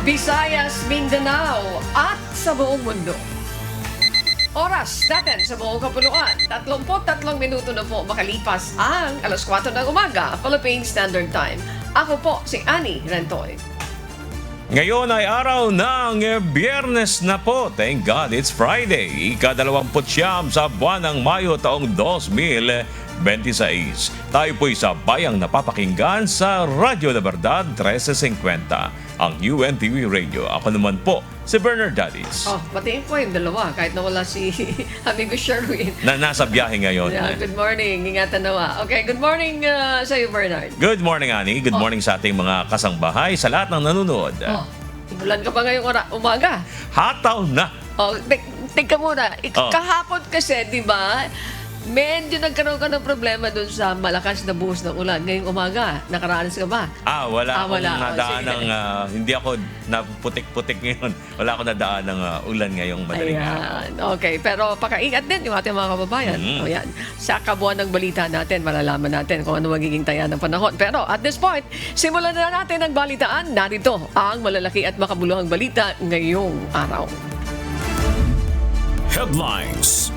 Visayas, Mindanao at sa buong mundo. Oras natin sa buong kapuluan. 33 minuto na po makalipas ang alas 4 ng umaga, Philippine Standard Time. Ako po si Annie Rentoy. Ngayon ay araw ng Biyernes na po. Thank God it's Friday. Ika-29 sa buwan ng Mayo taong 2026. Tayo po'y sa bayang napapakinggan sa Radyo La Verdad 1350, ang UNTV Radio. Ako naman po si Bernard Daddies. Batiin po yung dalawa kahit nawala si amigo Sherwin. Nasa biyahe ngayon. Yeah, good morning. Ingatan nawa. Okay, good morning sa iyo, Bernard. Good morning, Annie. Good morning sa ating mga kasangbahay, sa lahat ng nanonood. Umulan ka ba ngayong umaga? Hataw na. Tingka muna. Kahapon kasi, di ba, medyo nagkaroon ka ng problema dun sa malakas na buhos ng ulan. Ngayong umaga, nakaranas ka ba? Wala akong wala. nadaan ng, hindi ako naputik-putik ngayon. Wala akong nadaan ng ulan ngayong madaling araw. Okay, pero pakaingat din yung ating mga kababayan. O yan. Sa kabuuan ng balita natin, malalaman natin kung ano magiging taya ng panahon. Pero at this point, simulan na natin ang balitaan. Narito ang malalaki at makabuluhang balita ngayong araw. Headlines.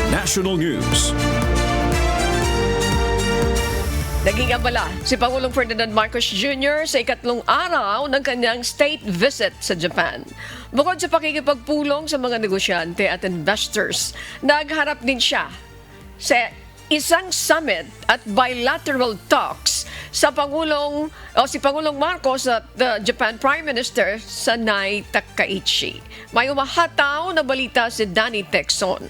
National News. Naging abala si Pangulong Ferdinand Marcos Jr. sa ikatlong araw ng kanyang state visit sa Japan. Bukod sa pakikipagpulong sa mga negosyante at investors, nagharap din siya sa isang summit at bilateral talks sa si Pangulong Marcos at the Japan Prime Minister Sanai Takaichi. May umahataw na balita si Danny Texon.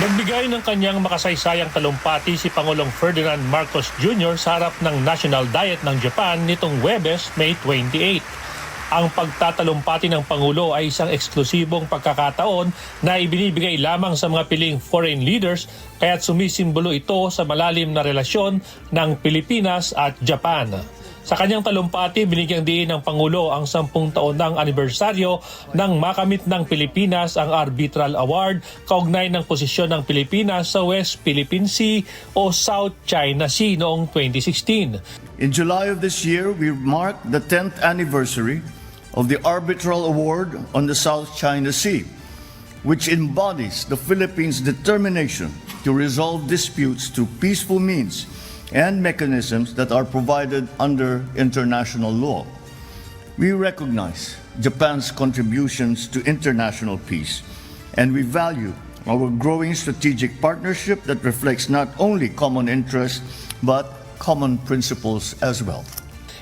Nagbigay ng kanyang makasaysayang talumpati si Pangulong Ferdinand Marcos Jr. sa harap ng National Diet ng Japan nitong Huwebes, May 28. Ang pagtatalumpati ng Pangulo ay isang eksklusibong pagkakataon na ibinibigay lamang sa mga piling foreign leaders, kaya't sumisimbolo ito sa malalim na relasyon ng Pilipinas at Japan. Sa kanyang talumpati, binigyang diin ng Pangulo ang 10 taon ng anibersaryo ng makamit ng Pilipinas ang Arbitral Award kaugnay ng posisyon ng Pilipinas sa West Philippine Sea o South China Sea noong 2016. In July of this year, we marked the 10th anniversary of the Arbitral Award on the South China Sea, which embodies the Philippines' determination to resolve disputes through peaceful means and mechanisms that are provided under international law. We recognize Japan's contributions to international peace, and we value our growing strategic partnership that reflects not only common interests, but common principles as well.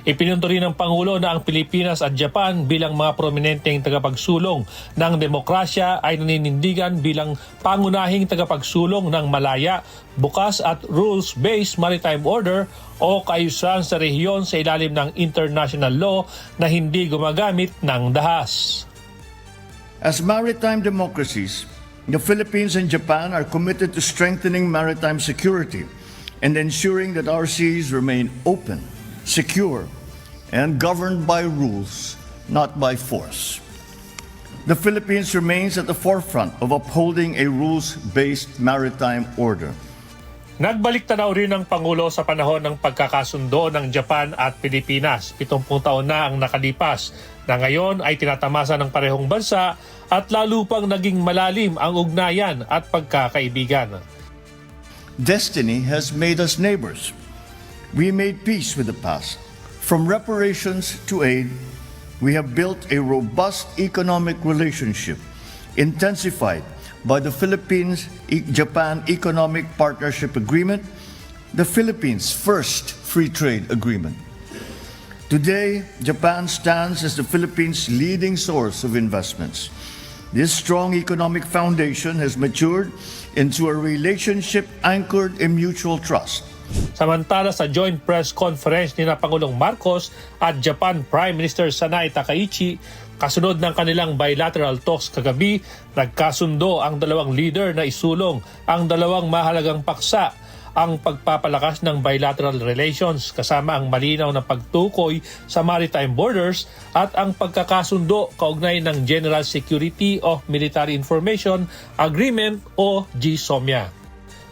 Ipinunto rin ng Pangulo na ang Pilipinas at Japan bilang mga prominenteng tagapagsulong ng demokrasya ay naninindigan bilang pangunahing tagapagsulong ng malaya, bukas at rules-based maritime order o kaayusan sa rehiyon sa ilalim ng international law na hindi gumagamit ng dahas. As maritime democracies, the Philippines and Japan are committed to strengthening maritime security and ensuring that our seas remain open, secure, and governed by rules, not by force. The Philippines remains at the forefront of upholding a rules-based maritime order. Nagbalik tanaw rin ng Pangulo sa panahon ng pagkakasundo ng Japan at Pilipinas. 70 taon na ang nakalipas na ngayon ay tinatamasa ng parehong bansa at lalo pang naging malalim ang ugnayan at pagkakaibigan. Destiny has made us neighbors. We made peace with the past. From reparations to aid, we have built a robust economic relationship, intensified by the Philippines-Japan Economic Partnership Agreement, the Philippines' first free trade agreement. Today, Japan stands as the Philippines' leading source of investments. This strong economic foundation has matured into a relationship anchored in mutual trust. Samantala sa joint press conference ni Pangulong Marcos at Japan Prime Minister Sanai Takaichi, kasunod ng kanilang bilateral talks kagabi, nagkasundo ang dalawang leader na isulong ang dalawang mahalagang paksa, ang pagpapalakas ng bilateral relations kasama ang malinaw na pagtukoy sa maritime borders at ang pagkakasundo kaugnay ng General Security of Military Information Agreement o GSOMIA.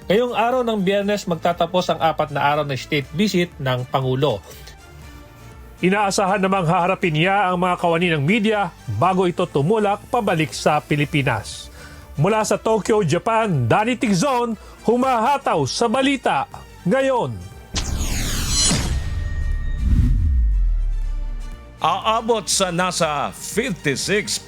Ngayong araw ng Biyernes magtatapos ang 4 na araw na state visit ng Pangulo. Inaasahan namang haharapin niya ang mga kawani ng media bago ito tumulak pabalik sa Pilipinas. Mula sa Tokyo, Japan, Danny Tigzon, humahataw sa balita ngayon. Aabot sa nasa 56.3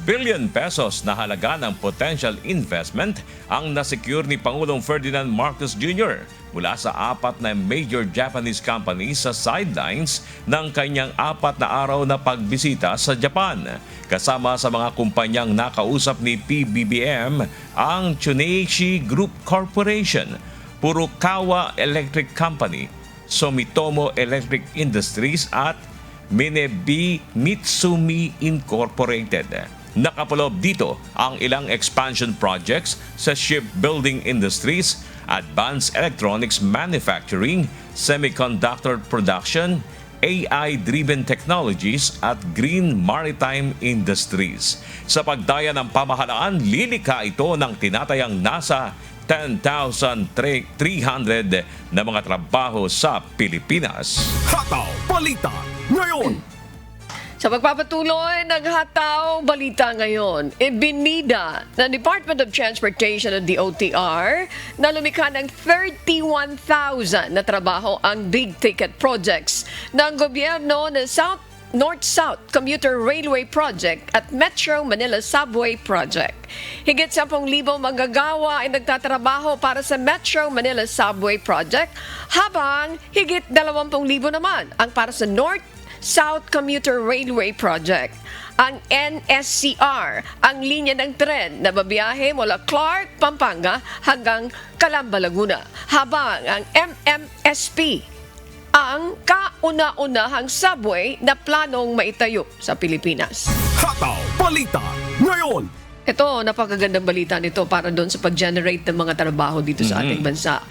billion pesos na halaga ng potential investment ang nasecure ni Pangulong Ferdinand Marcos Jr. mula sa 4 na major Japanese companies sa sidelines ng kanyang 4 na araw na pagbisita sa Japan. Kasama sa mga kumpanyang nakausap ni PBBM ang Tsuneishi Group Corporation, Furukawa Electric Company, Sumitomo Electric Industries at Minebi Mitsumi Incorporated. Nakapaloob dito ang ilang expansion projects sa shipbuilding industries, advanced electronics manufacturing, semiconductor production, AI-driven technologies at green maritime industries. Sa pagdaya ng pamahalaan, lilikha ito ng tinatayang nasa 10,300 na mga trabaho sa Pilipinas. Hataw Balita ngayon. Sa pagpapatuloy ng Hataw Balita ngayon, ibinida ng Department of Transportation at DOTR na lumikha ng 31,000 na trabaho ang big ticket projects ng gobyerno ng North-South Commuter Railway Project at Metro Manila Subway Project. Higit 10,000 manggagawa ay nagtatrabaho para sa Metro Manila Subway Project, habang higit 20,000 naman ang para sa North-South Commuter Railway Project. Ang NSCR, ang linya ng tren na babiyahe mula Clark, Pampanga hanggang Calamba, Laguna, habang ang MMSP, ang kauna-unahang subway na planong maitayo sa Pilipinas. Hataw Balita ngayon. Ito, napakagandang balita nito para doon sa pag-generate ng mga trabaho dito sa ating bansa.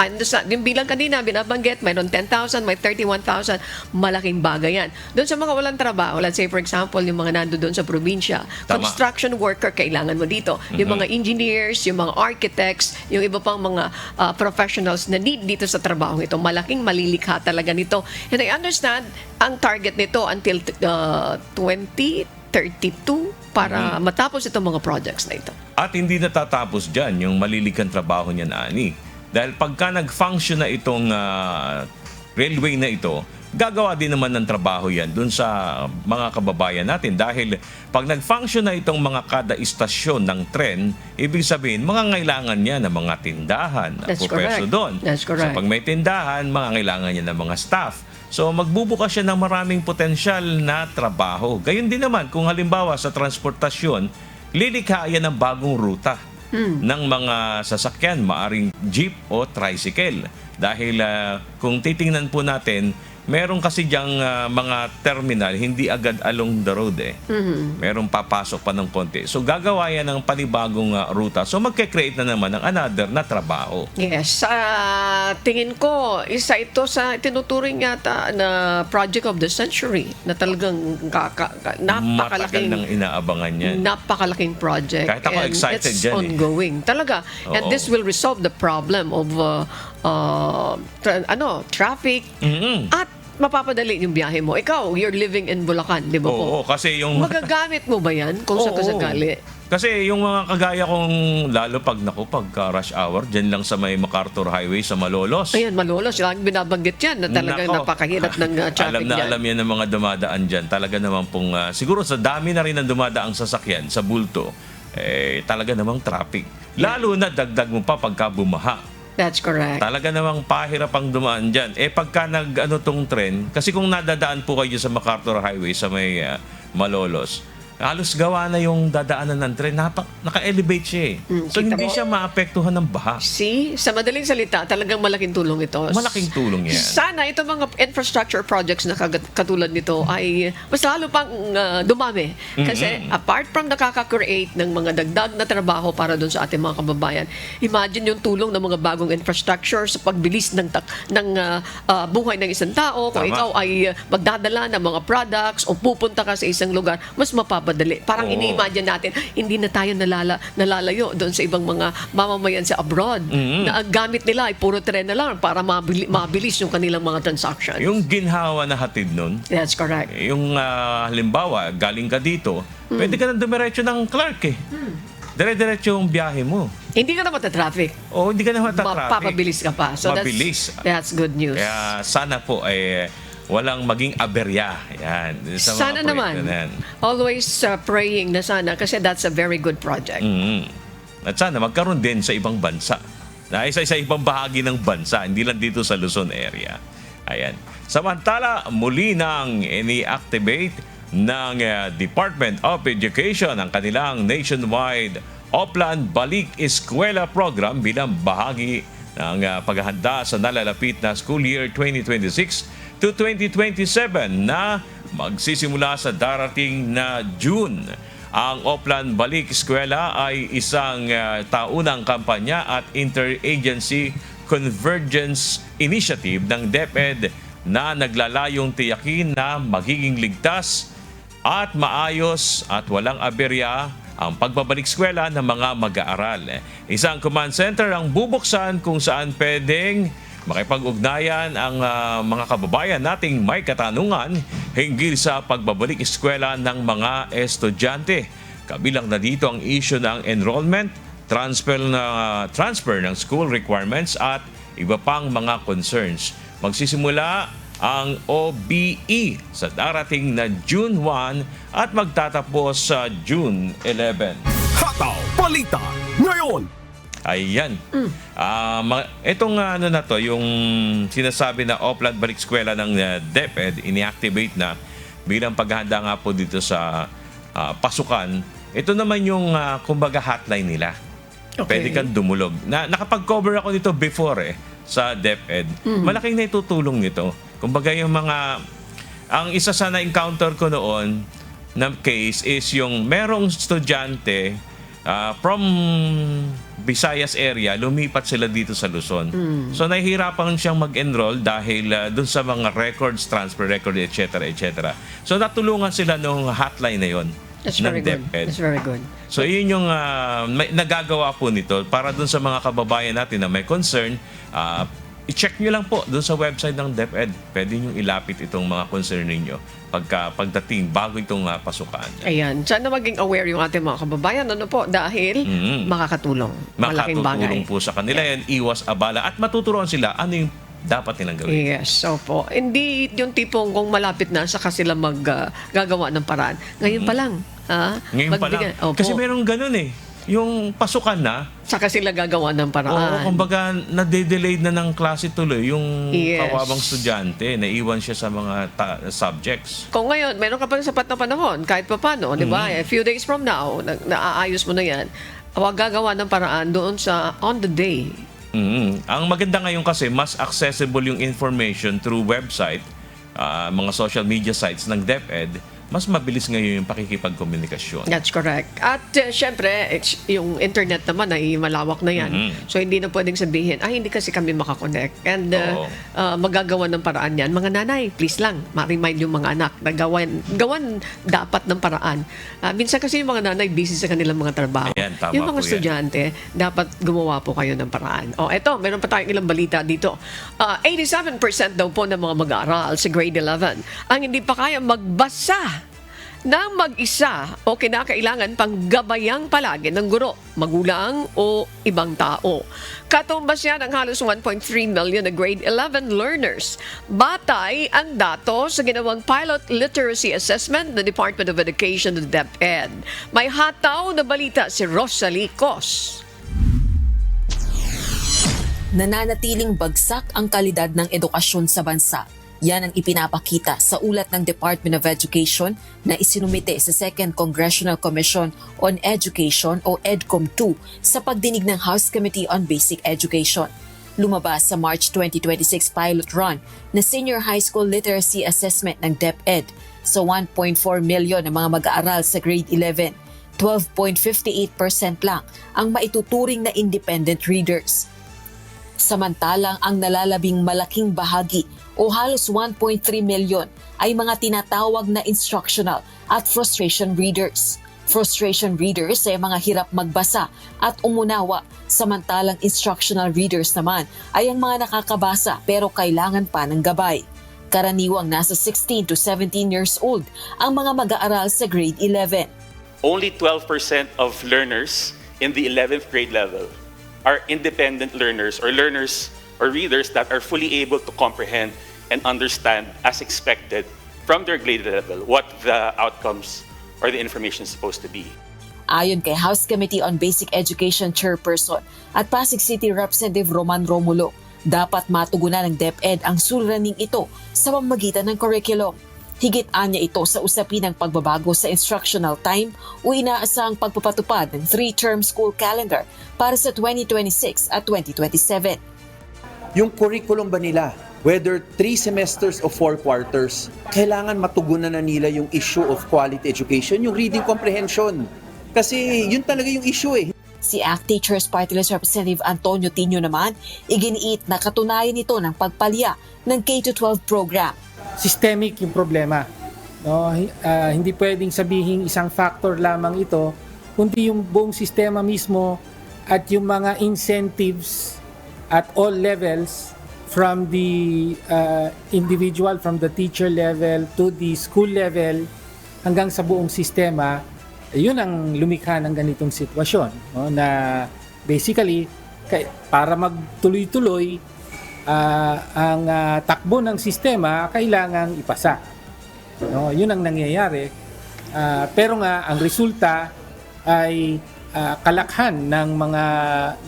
Yung bilang kanina, binabanggit, mayroon 10,000, may 31,000, malaking bagay yan. Doon sa mga walang trabaho, let's say for example, yung mga nando doon sa probinsya, Tama. construction worker, kailangan mo dito. Yung mga engineers, yung mga architects, yung iba pang mga professionals na need dito sa trabaho ito, malaking malilikha talaga nito. And I understand, ang target nito until 2032 para matapos itong mga projects na ito. At hindi natatapos dyan yung malilikan trabaho niyan, Ani. Dahil pagka nag-function na itong railway na ito, gagawa din naman ng trabaho yan dun sa mga kababayan natin. Dahil pag nag-function na itong mga kada istasyon ng tren, ibig sabihin, mga ngailangan niya ng mga tindahan na That's pupesto correct. doon. That's correct. So pag may tindahan, mga ngailangan niya ng mga staff. So magbubukas siya ng maraming potensyal na trabaho. Gayun din naman kung halimbawa sa transportasyon, lilikha yan ng bagong ruta ng mga sasakyan, maaring jeep o tricycle. Dahil kung titingnan po natin, meron kasi diyang mga terminal, hindi agad along the road eh. Meron papasok pa ng konti. So gagawa yan ng panibagong ruta. So magke-create na naman ng another na trabaho. Yes, sa tingin ko, isa ito sa tinuturing yata na project of the century na talagang Matagal napakalaking nang inaabangan yan. napakalaking project. Kahit ako and excited it's dyan eh. ongoing. Talaga. And Oo. this will resolve the problem of traffic at mapapadali yung biyahe mo. Ikaw, you're living in Bulacan, di ba Oo, po? kasi yung... Magagamit mo ba yan kung sa Oo. kasakali? Kasi yung mga kagaya kong, lalo pagka rush hour, dyan lang sa may MacArthur Highway sa Malolos. Ayan, Malolos. Lang binabanggit yan na talagang Nako. napakahirap ng traffic Alam na dyan. alam yan ng mga dumadaan dyan. Talaga naman pong, siguro sa dami na rin ng dumadaang sasakyan sa bulto, talaga namang traffic. Lalo na dagdag mo pa pagka bumaha. That's correct. Talaga namang pahirap ang dumaan dyan. Pagka tong tren, kasi kung nadadaan po kayo sa MacArthur Highway sa may Malolos, halos gawa na yung dadaanan ng tren. Naka-elevate siya eh. So kita hindi mo? siya maapektuhan ng baha. See, sa madaling salita, talagang malaking tulong ito. Malaking tulong yan. Sana itong mga infrastructure projects na katulad nito ay mas lalo pang dumami. Kasi apart from nakaka-create ng mga dagdag na trabaho para doon sa ating mga kababayan, imagine yung tulong ng mga bagong infrastructure sa pagbilis ng buhay ng isang tao. Kung Tama. ikaw ay magdadala ng mga products o pupunta ka sa isang lugar, mas mapapabilis nagmamadali. Parang Oo. ini-imagine natin, hindi na tayo nalalayo doon sa ibang mga mamamayan sa abroad. Na ang gamit nila ay puro tren na lang para mabilis yung kanilang mga transactions. Yung ginhawa na hatid nun, That's correct. yung halimbawa, galing ka dito, pwede ka na dumiretso ng Clark eh. Dire-diretso yung biyahe mo. Hindi ka na matatraffic. O hindi ka na matatraffic. Mapapabilis ka pa. So Mabilis. that's good news. Kaya sana po ay walang maging aberya. Yan. Sa mga Sana naman. proyekto na yan. Always praying na sana kasi that's a very good project. At sana magkaroon din sa ibang bansa. Na isa ibang bahagi ng bansa, hindi lang dito sa Luzon area. Ayan. Samantala, muli nang ini-activate ng Department of Education ang kanilang nationwide Oplan Balik Eskwela program bilang bahagi ng paghahanda sa nalalapit na school year 2026 to 2027 na magsisimula sa darating na June. Ang Oplan Balik Eskwela ay isang taunang kampanya at interagency convergence initiative ng DepEd na naglalayong tiyakin na magiging ligtas at maayos at walang aberya ang pagbabalik eskwela ng mga mag-aaral. Isang command center ang bubuksan kung saan pwedeng makipag-ugnayan ang mga kababayan nating may katanungan hinggil sa pagbabalik eskwela ng mga estudyante. Kabilang na dito ang issue ng enrollment, transfer ng school requirements at iba pang mga concerns. Magsisimula ang OBE sa darating na June 1 at magtatapos sa June 11. Hataw Balita ngayon. Ayan. Itong ano na to, yung sinasabi na Oplan Balik Eskwela ng DepEd, ini-activate na bilang paghahanda nga po dito sa pasukan. Ito naman yung kumbaga hotline nila. Okay. Pwede kang dumulog. Nakapag-cover ako dito before sa DepEd. Malaking naitutulong nito. Kumbaga yung ang isa sa na-encounter ko noon na case is yung merong estudyante from Visayas area, lumipat sila dito sa Luzon. So nahihirapan siyang mag-enroll dahil dun sa mga records, transfer record, etc. etc. So natulungan sila nung hotline na yon That's ng very good. DepEd. That's very good. So yun yung nagagawa po nito para dun sa mga kababayan natin na may concern, i-check nyo lang po dun sa website ng DepEd. Pwede nyo ilapit itong mga concern ninyo pagdating bago itong pasukan. Ayan. Sana maging aware yung ating mga kababayan. Ano po? Dahil makakatulong. Malaking bagay. Makatutulong po sa kanila yan, iwas abala at matuturuan sila ano yung dapat nilang gawin. Yes, so po. Hindi yung tipong kung malapit na saka sila gagawa ng paraan. Ngayon pa lang. Ngayon pa lang. Opo. Kasi merong ganun yung pasukan na, Saka sila gagawa ng paraan. kumbaga nade-delayed na ng klase tuloy yung Yes. kawawang estudyante, naiwan siya sa mga subjects. Kung ngayon, meron ka pang sapat na panahon, kahit pa paano, di ba? A few days from now, naaayos mo na yan, huwag gagawa ng paraan doon sa on the day. Ang maganda ngayon kasi, mas accessible yung information through website, mga social media sites ng DepEd, mas mabilis ngayon yung pakikipagkomunikasyon. That's correct. At syempre, yung internet naman ay malawak na yan. So hindi na pwedeng sabihin, hindi kasi kami makakonect. And magagawa ng paraan yan. Mga nanay, please lang, ma-remind yung mga anak na gawan dapat ng paraan. Minsan kasi yung mga nanay busy sa kanilang mga trabaho. Ayan, tama yung mga po yan. estudyante, dapat gumawa po kayo ng paraan. Eto, meron pa tayong ilang balita dito. 87% daw po ng mga mag-aaral sa grade 11 ang hindi pa kaya magbasa ng mag-isa o kinakailangan pang gabayang palagi ng guro, magulang o ibang tao. Katumbas yan ang halos 1.3 million na grade 11 learners. Batay ang datos sa ginawang pilot literacy assessment ng Department of Education ng DepEd. May hataw na balita si Rosalie Cos. Nananatiling bagsak ang kalidad ng edukasyon sa bansa. Yan ang ipinapakita sa ulat ng Department of Education na isinumite sa Second Congressional Commission on Education o EDCOM-2 sa pagdinig ng House Committee on Basic Education. Lumabas sa March 2026 pilot run na Senior High School Literacy Assessment ng DepEd sa 1.4 million na mga mag-aaral sa grade 11. 12.58% lang ang maituturing na independent readers. Samantalang ang nalalabing malaking bahagi o halos 1.3 milyon ay mga tinatawag na instructional at frustration readers. Frustration readers ay mga hirap magbasa at umunawa, samantalang instructional readers naman ay ang mga nakakabasa pero kailangan pa ng gabay. Karaniwang nasa 16 to 17 years old ang mga mag-aaral sa grade 11. Only 12% of learners in the 11th grade level are independent learners or readers that are fully able to comprehend and understand as expected from their grade level what the outcomes or the information is supposed to be. Ayon kay House Committee on Basic Education Chairperson at Pasig City Representative Roman Romulo, dapat matugunan ng DepEd ang suliraning ito sa pamamagitan ng curriculum. Higit anya ito sa usapin ng pagbabago sa instructional time o inaasahang pagpapatupad ng 3-term school calendar para sa 2026 at 2027. Yung curriculum ba nila, whether 3 semesters o 4 quarters, kailangan matugunan na nila yung issue of quality education, yung reading comprehension. Kasi yun talaga yung issue eh. Si ACT Teachers Party List Representative Antonio Tino naman, iginiit na katunayan nito ng pagpalya ng K-12 program. Systemic yung problema. No? Hindi pwedeng sabihin isang factor lamang ito, kundi yung buong sistema mismo at yung mga incentives at all levels from the individual, from the teacher level to the school level hanggang sa buong sistema, yun ang lumikha ng ganitong sitwasyon. No? Na basically, para magtuloy-tuloy, ang takbo ng sistema kailangang ipasa. No? Yun ang nangyayari. Pero nga, ang resulta ay kalakhan ng mga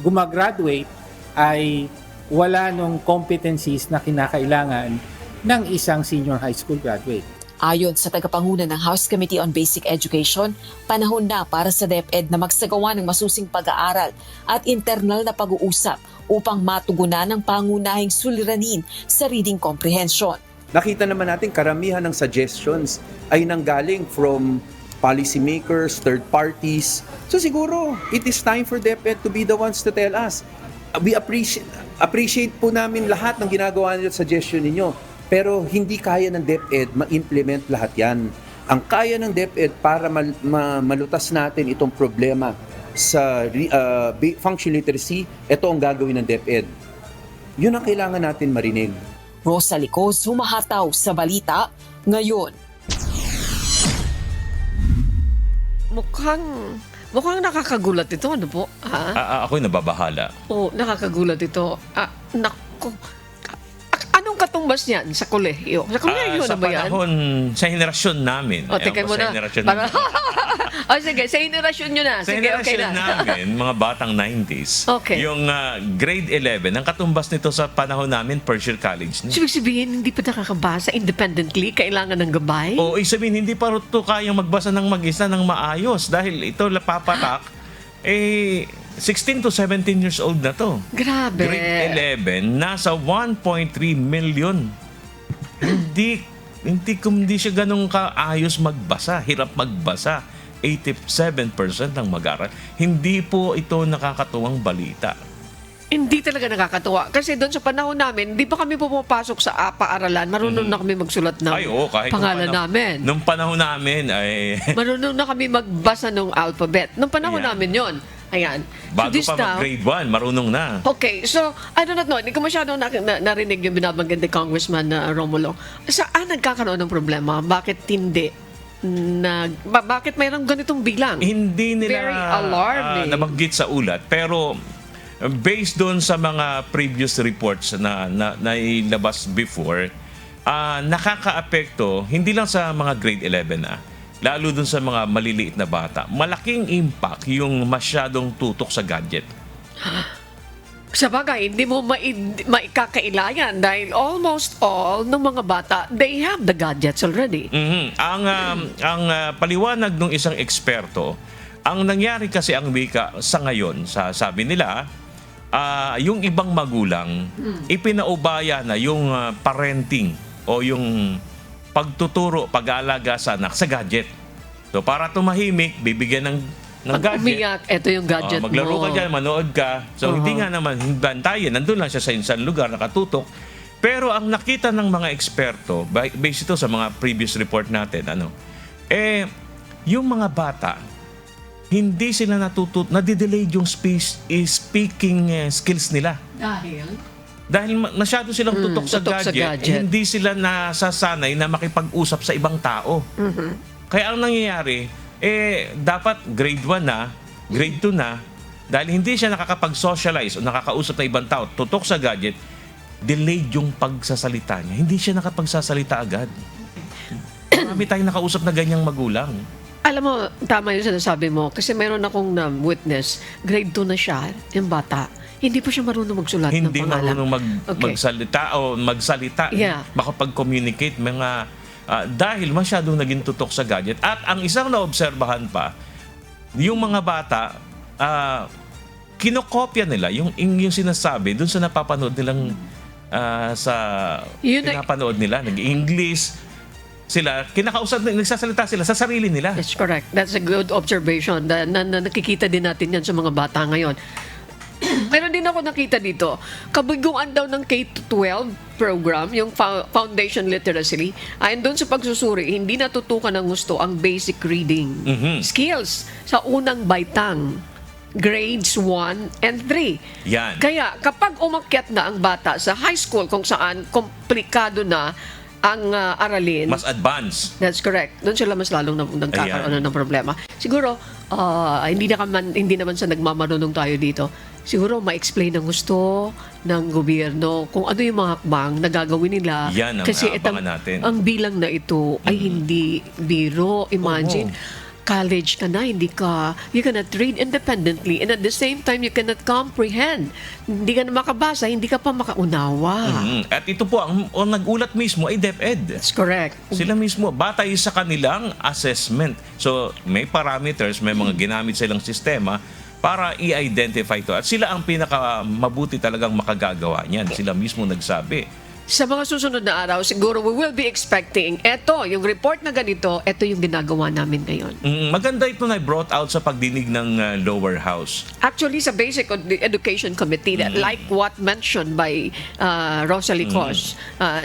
gumagraduate ay wala nung competencies na kinakailangan ng isang senior high school graduate. Ayon sa tagapanguna ng House Committee on Basic Education, panahon na para sa DepEd na magsagawa ng masusing pag-aaral at internal na pag-uusap upang matugunan ang pangunahing suliranin sa reading comprehension. Nakita naman natin karamihan ng suggestions ay nanggaling from policymakers, third parties. So siguro, it is time for DepEd to be the ones to tell us. We appreciate po namin lahat ng ginagawa niyo at suggestion ninyo. Pero hindi kaya ng DepEd ma-implement lahat yan. Ang kaya ng DepEd para malutas natin itong problema sa functional literacy, ito ang gagawin ng DepEd. Yun ang kailangan natin marinig. Rosa Licos, humahataw sa balita ngayon. Mukhang nakakagulat ito, ano po? Ako'y nababahala. Oo, nakakagulat ito. Naku. Anong katumbas niyan sa kolehiyo? Sa kolehiyo Sa na ba yan? panahon, sa henerasyon namin. O, teka mo na. Sige, sa henerasyon nyo na. Sa Sige, okay henerasyon na. namin, mga batang 90s, Okay. yung grade 11, ang katumbas nito sa panahon namin, first year college na. Ibig sabihin, hindi pa nakakabasa independently, kailangan ng gabay? O sabihin, hindi pa ito kayang magbasa ng mag-isa ng maayos dahil ito papatak, 16 to 17 years old na to. Grabe. Grade 11, nasa 1.3 million. Hindi siya ganun kaayos magbasa, hirap magbasa. 87% ng mag-aaral. Hindi po ito nakakatuwang balita. Hindi talaga nakakatuwa. Kasi doon sa panahon namin, di pa kami pumapasok sa paaralan. Marunong na kami magsulat ng Kahit pangalan namin. Nung panahon namin ay Marunong na kami magbasa ng alphabet. Nung panahon Ayan. namin yon. Ayan. bago this pa mag-grade 1, marunong na. Okay, so, I do not know. Hindi ko masyadong narinig yung binabanggit ni Congressman Romulo. Saan nagkakaroon ng problema? Bakit hindi? Bakit mayroong ganitong bilang? Hindi nila Very alarming. nabanggit sa ulat. Pero based doon sa mga previous reports na nailabas before, nakaka-apekto hindi lang sa mga grade 11 lalo dun sa mga maliliit na bata. Malaking impact yung masyadong tutok sa gadget. Sa bagay, hindi mo maikakailayan dahil almost all ng mga bata, they have the gadgets already. Ang paliwanag ng isang eksperto, ang nangyari kasi ang wika sa ngayon, sabi nila, yung ibang magulang, ipinaubaya na yung parenting o yung pagtuturo, pag-aalaga sa anak sa gadget. So para tumahimik, bibigyan ng gadget. Umiyak, ito yung gadget maglaro mo. ka dyan, manood ka. So hindi nga naman bantayan, nandun lang siya sa isang lugar, nakatutok. Pero ang nakita ng mga eksperto, based ito sa mga previous report natin, yung mga bata, hindi sila nadidelay yung speaking skills nila. Dahil masyado silang tutok sa gadget, hindi sila nasasanay na makipag-usap sa ibang tao. Kaya ang nangyayari, dapat grade 1 na, grade 2 na, dahil hindi siya nakakapag-socialize o nakakausap na ibang tao, tutok sa gadget, delayed yung pagsasalita niya. Hindi siya nakapagsasalita agad. Marami tayong nakausap na ganyang magulang. Alam mo, tama yung sinasabi mo. Kasi meron akong witness, grade 2 na siya, yung bata. Hindi pa siya marunong magsulat ng Hindi pangalan. marunong magsalita. Yeah. Makapag-communicate. Dahil masyadong naging tutok sa gadget. At ang isang naobserbahan pa, yung mga bata, kinokopya nila yung sinasabi dun sa napapanood nilang pinapanood nila, nag-English sila, nagsasalita sila sa sarili nila. That's correct. That's a good observation na nakikita din natin yan sa mga bata ngayon. Meron din ako nakita dito, kabiguan daw ng K-12 program, yung Foundation Literacy, ayon doon sa pagsusuri, hindi natutukan ng gusto ang basic reading skills sa unang baitang grades 1 and 3. Yan. Kaya kapag umakyat na ang bata sa high school kung saan komplikado na ang aralin, Mas advanced. that's correct. Doon sila mas lalong nagkakaroon ng problema. Siguro, hindi naman sa nagmamarunong tayo dito. Siguro, ma-explain ang gusto ng gobyerno kung ano yung mga hakbang na gagawin nila. Yan ang kasi aabangan natin. ang bilang na ito ay hindi biro. Imagine, college ka na, you cannot read independently, and at the same time, you cannot comprehend. Hindi ka na makabasa, hindi ka pa makaunawa. At ito po, ang nag-ulat mismo ay DepEd. That's correct. Sila mismo, batay sa kanilang assessment. So, may parameters, may mga ginamit silang sistema para i-identify ito. At sila ang pinaka-mabuti talagang makagagawa niyan. Sila mismo nagsabi. Sa mga susunod na araw, siguro we will be expecting yung report na ganito, ito yung ginagawa namin ngayon. Maganda ito na brought out sa pagdinig ng lower house. Actually, sa Basic Education Committee, like what mentioned by Rosalie Cos,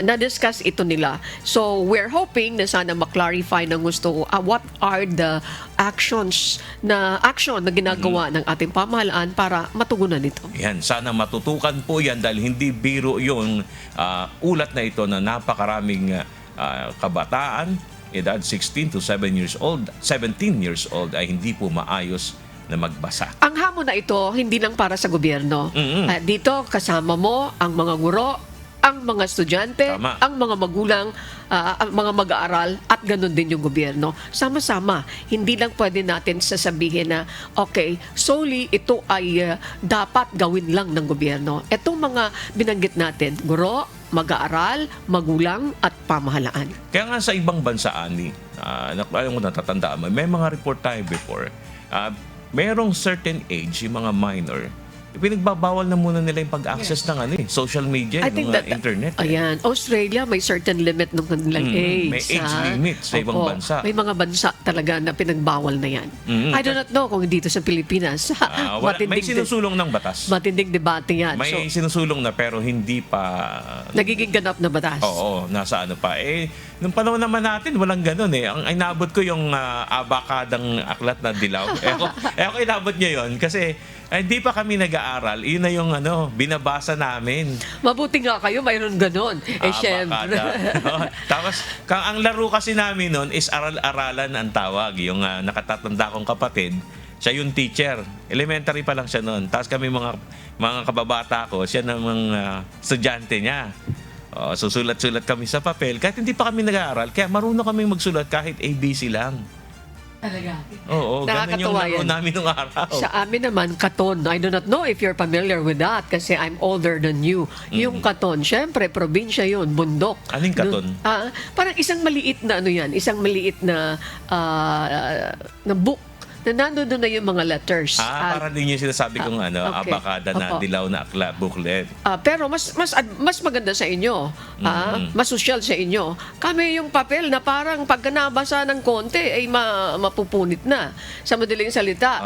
na-discuss ito nila. So, we're hoping na sana maklarify ng gusto what are the action na ginagawa ng ating pamahalaan para matugunan ito. Yan, sana matutukan po yan dahil hindi biro yung ulat na ito na napakaraming kabataan, edad 16 to 17 years old ay hindi po maayos na magbasa. Ang hamon na ito, hindi lang para sa gobyerno. Dito, kasama mo ang mga guro, ang mga estudyante, Tama. ang mga magulang, ang mga mag-aaral, at ganun din yung gobyerno. Sama-sama, hindi lang pwede natin sasabihin na, okay, solely ito ay dapat gawin lang ng gobyerno. Itong mga binanggit natin, guro, mag-aaral, magulang, at pamahalaan. Kaya nga sa ibang bansa, Ani, alam ko natatandaan mo, may mga report tayo before, merong certain age, yung mga minor, pinagbabawal na muna nila yung pag-access ng social media, ng internet. Ayan, Australia may certain limit ng kanilang age. May age limit sa ibang bansa. May mga bansa talaga na pinagbawal na yan. I do not know kung dito sa Pilipinas. May sinusulong ng batas. Matinding debate yan. May sinusulong na pero hindi pa nagiging ganap na batas. Oo, nasa ano pa. Nung panahon naman natin, walang ganun eh. Ang inabot ko yung abakadang aklat na dilaw. Ako inabot niya yon kasi hindi pa kami nag-aaral. Yun na yung binabasa namin. Mabuti nga kayo, mayroon ganun. Syempre. Tapos, ang laro kasi namin nun is aral-aralan ang tawag. Yung nakatatanda kong kapatid, siya yung teacher. Elementary pa lang siya nun. Tapos kami mga kababata ko, siya namang estudyante niya. Susulat-sulat kami sa papel. Kahit hindi pa kami nag-aaral, kaya marunong kami magsulat kahit ABC lang. Talaga. Oo, ganun yung laro namin nung araw. Sa amin naman, katon. I do not know if you're familiar with that kasi I'm older than you. Yung katon, syempre, probinsya yun, bundok. Anong katon? Parang isang maliit na isang maliit na book na nandun na yung mga letters. Para din yung sinasabi kong okay. abakada na Opo. dilaw na akla booklet. Pero mas maganda sa inyo, mas social sa inyo. Kami yung papel na parang pagka nabasa ng konti ay mapupunit na. Sa madaling salita,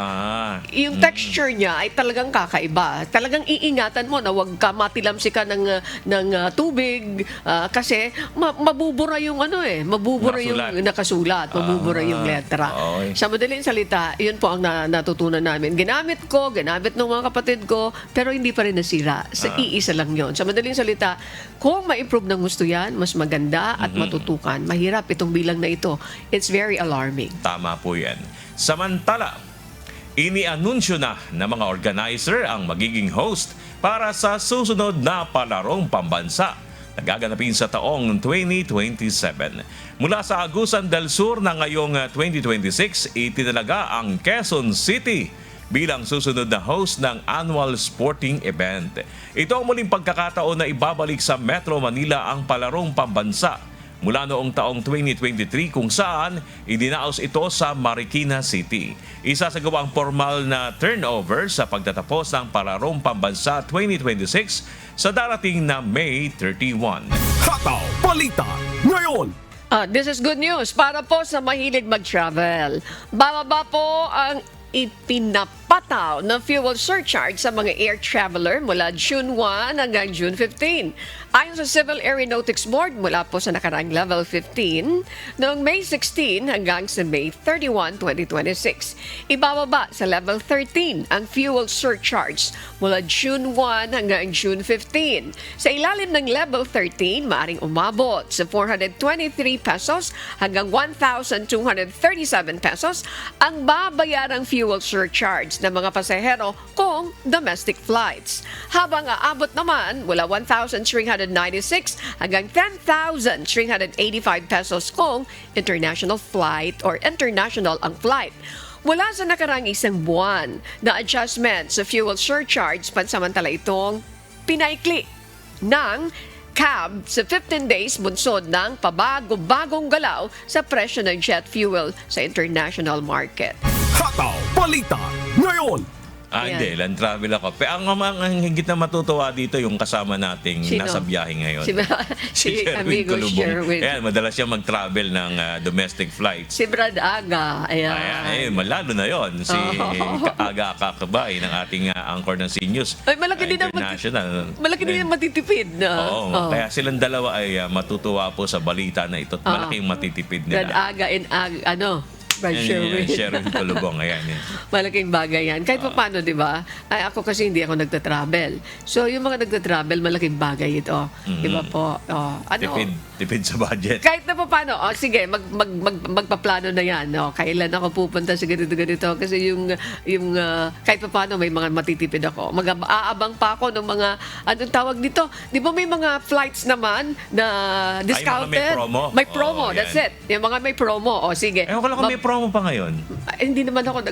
yung texture niya ay talagang kakaiba. Talagang iingatan mo na wag ka matilamsi ka ng tubig kasi mabubura yung mabubura yung nakasulat, mabubura yung letra. Okay. Sa madaling salita, yun po ang natutunan namin. Ginamit ng mga kapatid ko, pero hindi pa rin nasira. Sa iisa lang yun. Sa madaling salita, kung ma-improve ng gusto yan, mas maganda at matutukan. Mahirap itong bilang na ito. It's very alarming. Tama po yan. Samantala, inianunsyo na ng mga organizer ang magiging host para sa susunod na palarong pambansa na gaganapin sa taong 2027. Mula sa Agusan del Sur na ngayong 2026, itinalaga ang Quezon City bilang susunod na host ng annual sporting event. Ito ang muling pagkakataon na ibabalik sa Metro Manila ang palarong pambansa mula noong taong 2023 kung saan idinaos ito sa Marikina City. Isasagawa ang formal na turnover sa pagtatapos ng palarong pambansa 2026 sa darating na May 31. Hataw Balita ngayon. This is good news para po sa mahilig mag-travel. Bababa po ang ipinapataw na fuel surcharge sa mga air traveler mula June 1 hanggang June 15. Ayon sa Civil Aeronautics Board, mula po sa nakaraang level 15 noong May 16 hanggang sa May 31, 2026. Ibababa sa level 13 ang fuel surcharge mula June 1 hanggang June 15. Sa ilalim ng level 13, maaring umabot sa 423 pesos hanggang 1,237 pesos ang babayarang fuel surcharge ng mga pasahero kung domestic flights. Habang aabot naman mula 1,396 hanggang 10,385 pesos kung international flight or international ang flight. Mula sa nakarang isang buwan na adjustment sa fuel surcharge, pansamantala itong pinaikli ng CAB sa 15 days bunsod ng pabago-bagong galaw sa presyo ng jet fuel sa international market. Hataw Balita ngayon. Ayan. Hindi, land travel ako. Pero ang higit na matutuwa dito yung kasama nating Sino? nasa biyahe ngayon. Si amigo Sherwin. Ayan, madalas siya mag-travel ng domestic flights. Si Brad Aga. Ayan. Malalo na yon si Aga Kakabay ng ating anchor ng CNews. Ay, malaki din ang international. Malaki din ang matitipid. Oo, kaya silang dalawa ay matutuwa po sa balita na ito. Malaking matitipid Brad nila. Aga and Brad Sherwin. Sherwin Kulubong, ayan. Malaking bagay yan. Kahit pa paano, di ba? Ay, ako kasi hindi ako nagta-travel. So, yung mga nagta-travel, malaking bagay ito. Di ba po? Tipid sa budget. Kahit na pa paano, sige, magpaplano na yan. Kailan ako pupunta sa ganito-ganito. Kasi kahit pa paano, may mga matitipid ako. Aabang pa ako ng mga, anong tawag dito? Di ba may mga flights naman na discounted? Ay, mga may promo. May promo, that's it. Yung mga may promo. Sige. Ewan ko lang kung may promo pa ngayon. Hindi naman ako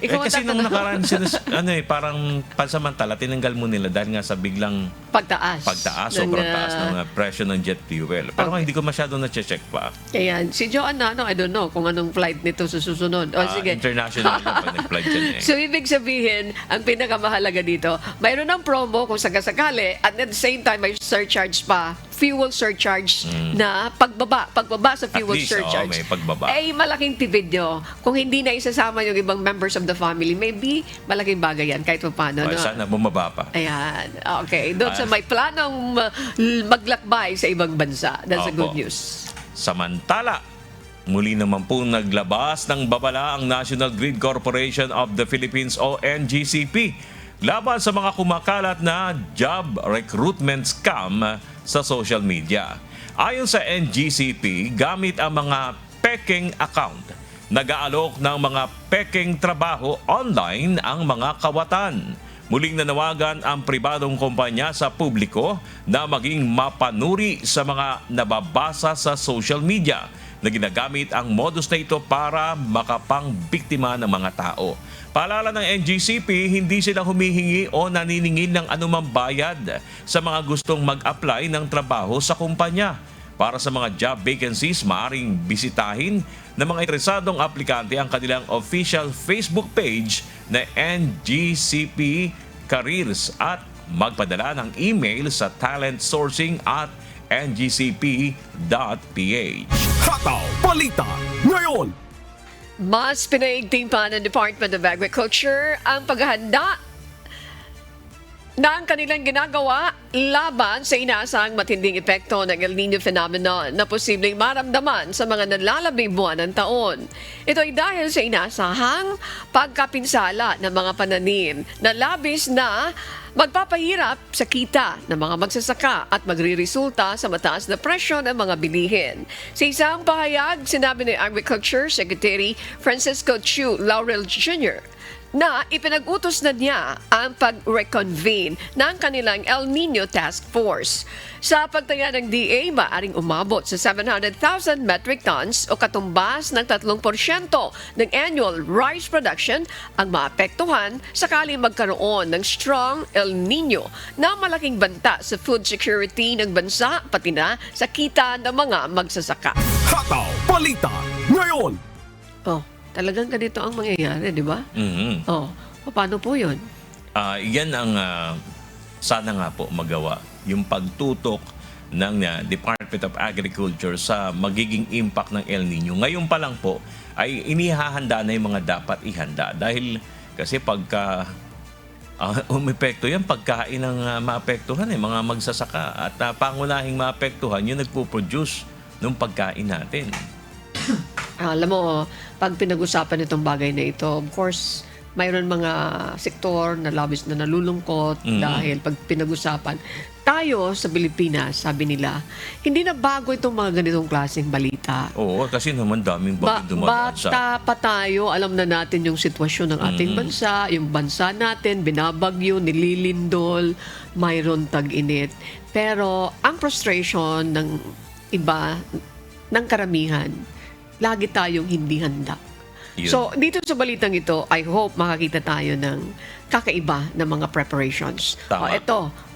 ikaw ang kasi nung tatanong. nakaraan, parang pansamantala, tinanggal mo nila dahil nga sa biglang Pagtaas. sobrang taas ng presyo ng jet fuel. Pero hindi ko masyado na-check pa. Ayan. Si Joanna, I don't know kung anong flight nito sa susunod. Sige. International na pag nag-flight yan eh. So, ibig sabihin, ang pinakamahalaga dito, mayroon ng promo kung sakasakali at at the same time, may surcharge pa, fuel surcharge na pagbaba sa fuel least, surcharge. may pagbaba. Ay, malaking tipid nyo. Kung hindi na isasama yung ibang members of the family, maybe malaking bagay yan kahit pa paano. No? Sana bumaba pa. Ayan. Okay. Doon sa may planong maglakbay sa ibang bansa. That's a Opo. good news. Samantala, muli naman po naglabas ng babala ang National Grid Corporation of the Philippines o NGCP laban sa mga kumakalat na job recruitment scam sa social media. Ayon sa NGCP, gamit ang mga peking account, nag-aalok ng mga peking trabaho online ang mga kawatan. Muling nanawagan ang pribadong kumpanya sa publiko na maging mapanuri sa mga nababasa sa social media na ginagamit ang modus na ito para makapangbiktima ng mga tao. Paalala ng NGCP, hindi sila humihingi o naniningil ng anumang bayad sa mga gustong mag-apply ng trabaho sa kumpanya. Para sa mga job vacancies, maaaring bisitahin ng mga interesadong aplikante ang kanilang official Facebook page na NGCP Careers at magpadala ng email sa talentsourcing@ngcp.ph. Hataw Balita ngayon. Mas pinaigting pa ng Department of Agriculture ang paghahanda na ang kanilang ginagawa laban sa inaasahang matinding epekto ng El Nino phenomenon na posibleng maramdaman sa mga nalalabing buwan ng taon. Ito ay dahil sa inaasahang pagkapinsala ng mga pananim na labis na magpapahirap sa kita ng mga magsasaka at magriresulta sa mataas na presyo ng mga bilihin. Sa isang pahayag, sinabi ni Agriculture Secretary Francisco Chu Laurel Jr. na ipinag-utos na niya ang pag-reconvene ng kanilang El Nino Task Force. Sa pagtaya ng DA, maaring umabot sa 700,000 metric tons o katumbas ng 3% ng annual rice production ang maapektuhan sakaling magkaroon ng strong El Nino na malaking banta sa food security ng bansa pati na sa kita ng mga magsasaka. Hataw Balita ngayon. Oh, talagang ganito ang mangyayari, di ba? Mhm. Oh, paano po yun? Yan ang sana nga po magawa, yung pagtutok ng Department of Agriculture sa magiging impact ng El Nino. Ngayon pa lang po ay inihahanda na yung mga dapat ihanda dahil kasi pagka umepekto yan, pagkain ng maapektuhan mga magsasaka at pangunahing maapektuhan yung nagpo-produce ng pagkain natin. Alam mo, pag pinag-usapan itong bagay na ito, of course, mayroon mga sektor na labis na nalulungkot dahil pag pinag-usapan, tayo sa Pilipinas, sabi nila, hindi na bago itong mga ganitong klaseng balita. Oo, kasi naman daming bagay dumadaan sa... Bata pa tayo, alam na natin yung sitwasyon ng ating bansa, yung bansa natin, binabagyo, nililindol, mayroon tag-init. Pero ang frustration ng iba, ng karamihan, lagi tayong hindi handa. Yun. So, dito sa balitang ito, I hope makakita tayo ng kakaiba ng mga preparations. Tama.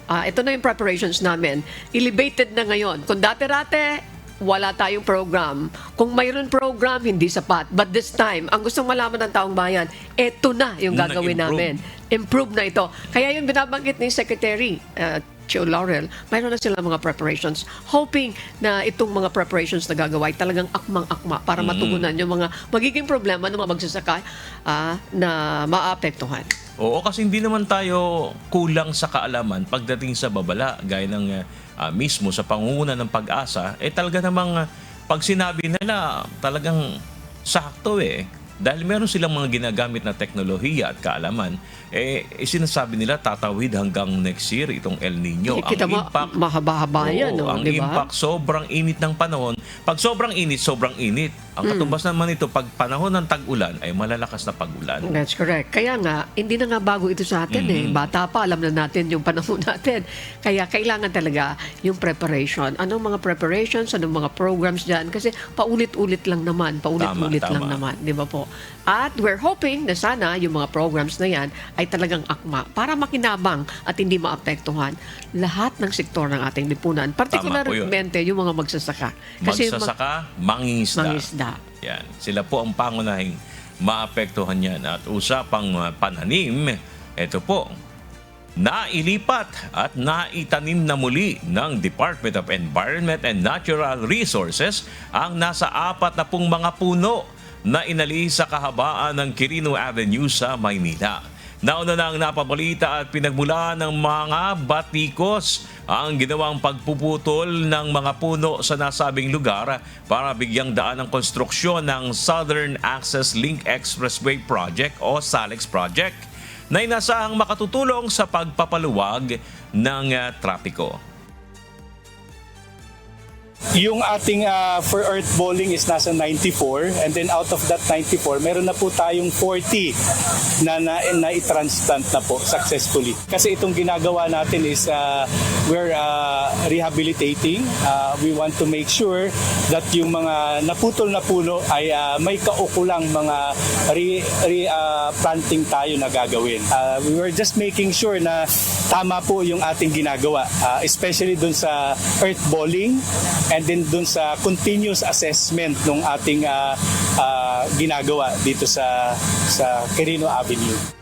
Ito na yung preparations namin. Elevated na ngayon. Kung dati-rate, wala tayong program. Kung mayroon program, hindi sapat. But this time, ang gustong malaman ng taong bayan, eto na yung gagawin namin. Improve na ito. Kaya yung binabanggit ni Secretary Chu Laurel, mayroon na sila mga preparations. Hoping na itong mga preparations na gagawa ay talagang akmang-akma para matugunan yung mga magiging problema ng mga magsasaka na maapektuhan. Oo, kasi hindi naman tayo kulang sa kaalaman pagdating sa babala. Gaya ng mismo sa pangunguna ng Pag-asa, talaga namang pag sinabi nila, talagang sakto Dahil meron silang mga ginagamit na teknolohiya at kaalaman, sinasabi nila tatawid hanggang next year itong El Nino. Kita ang impact, mahaba-haba yan, ang diba? impact, sobrang init ng panahon. Pag sobrang init, sobrang init. Ang katumbas naman ito, pag panahon ng tag-ulan, ay malalakas na pag-ulan. That's correct. Kaya nga, hindi na nga bago ito sa atin Bata pa, alam na natin yung panahon natin. Kaya kailangan talaga yung preparation. Anong mga preparations, anong mga programs dyan? Kasi paulit-ulit lang naman. Paulit-ulit lang naman. Di ba po? At we're hoping na sana yung mga programs na yan ay talagang akma para makinabang at hindi maapektuhan lahat ng sektor ng ating lipunan. Partikularmente yung mga magsasaka. Kasi magsasaka, mangingisda. mangingisda. Yan. Sila po ang pangunahing maapektuhan yan. At usapang pananim, ito po, nailipat at naitanim na muli ng Department of Environment and Natural Resources ang nasa 40 mga puno na inalis sa kahabaan ng Quirino Avenue sa Maynila. Nauna nang napabalita at pinagmula ng mga batikos ang ginawang pagpuputol ng mga puno sa nasabing lugar para bigyang daan ang konstruksyon ng Southern Access Link Expressway Project o SALEX Project na inasahang makatutulong sa pagpapaluwag ng trapiko. Yung ating for earth bowling is nasa 94 and then out of that 94, meron na po tayong 40 na i-transplant na po successfully. Kasi itong ginagawa natin is we're rehabilitating. We want to make sure that yung mga naputol na puno ay may kaukulang mga planting tayo na gagawin. We were just making sure na tama po yung ating ginagawa, especially dun sa earth bowling. and then dun sa continuous assessment ng ating ginagawa dito sa Quirino Avenue.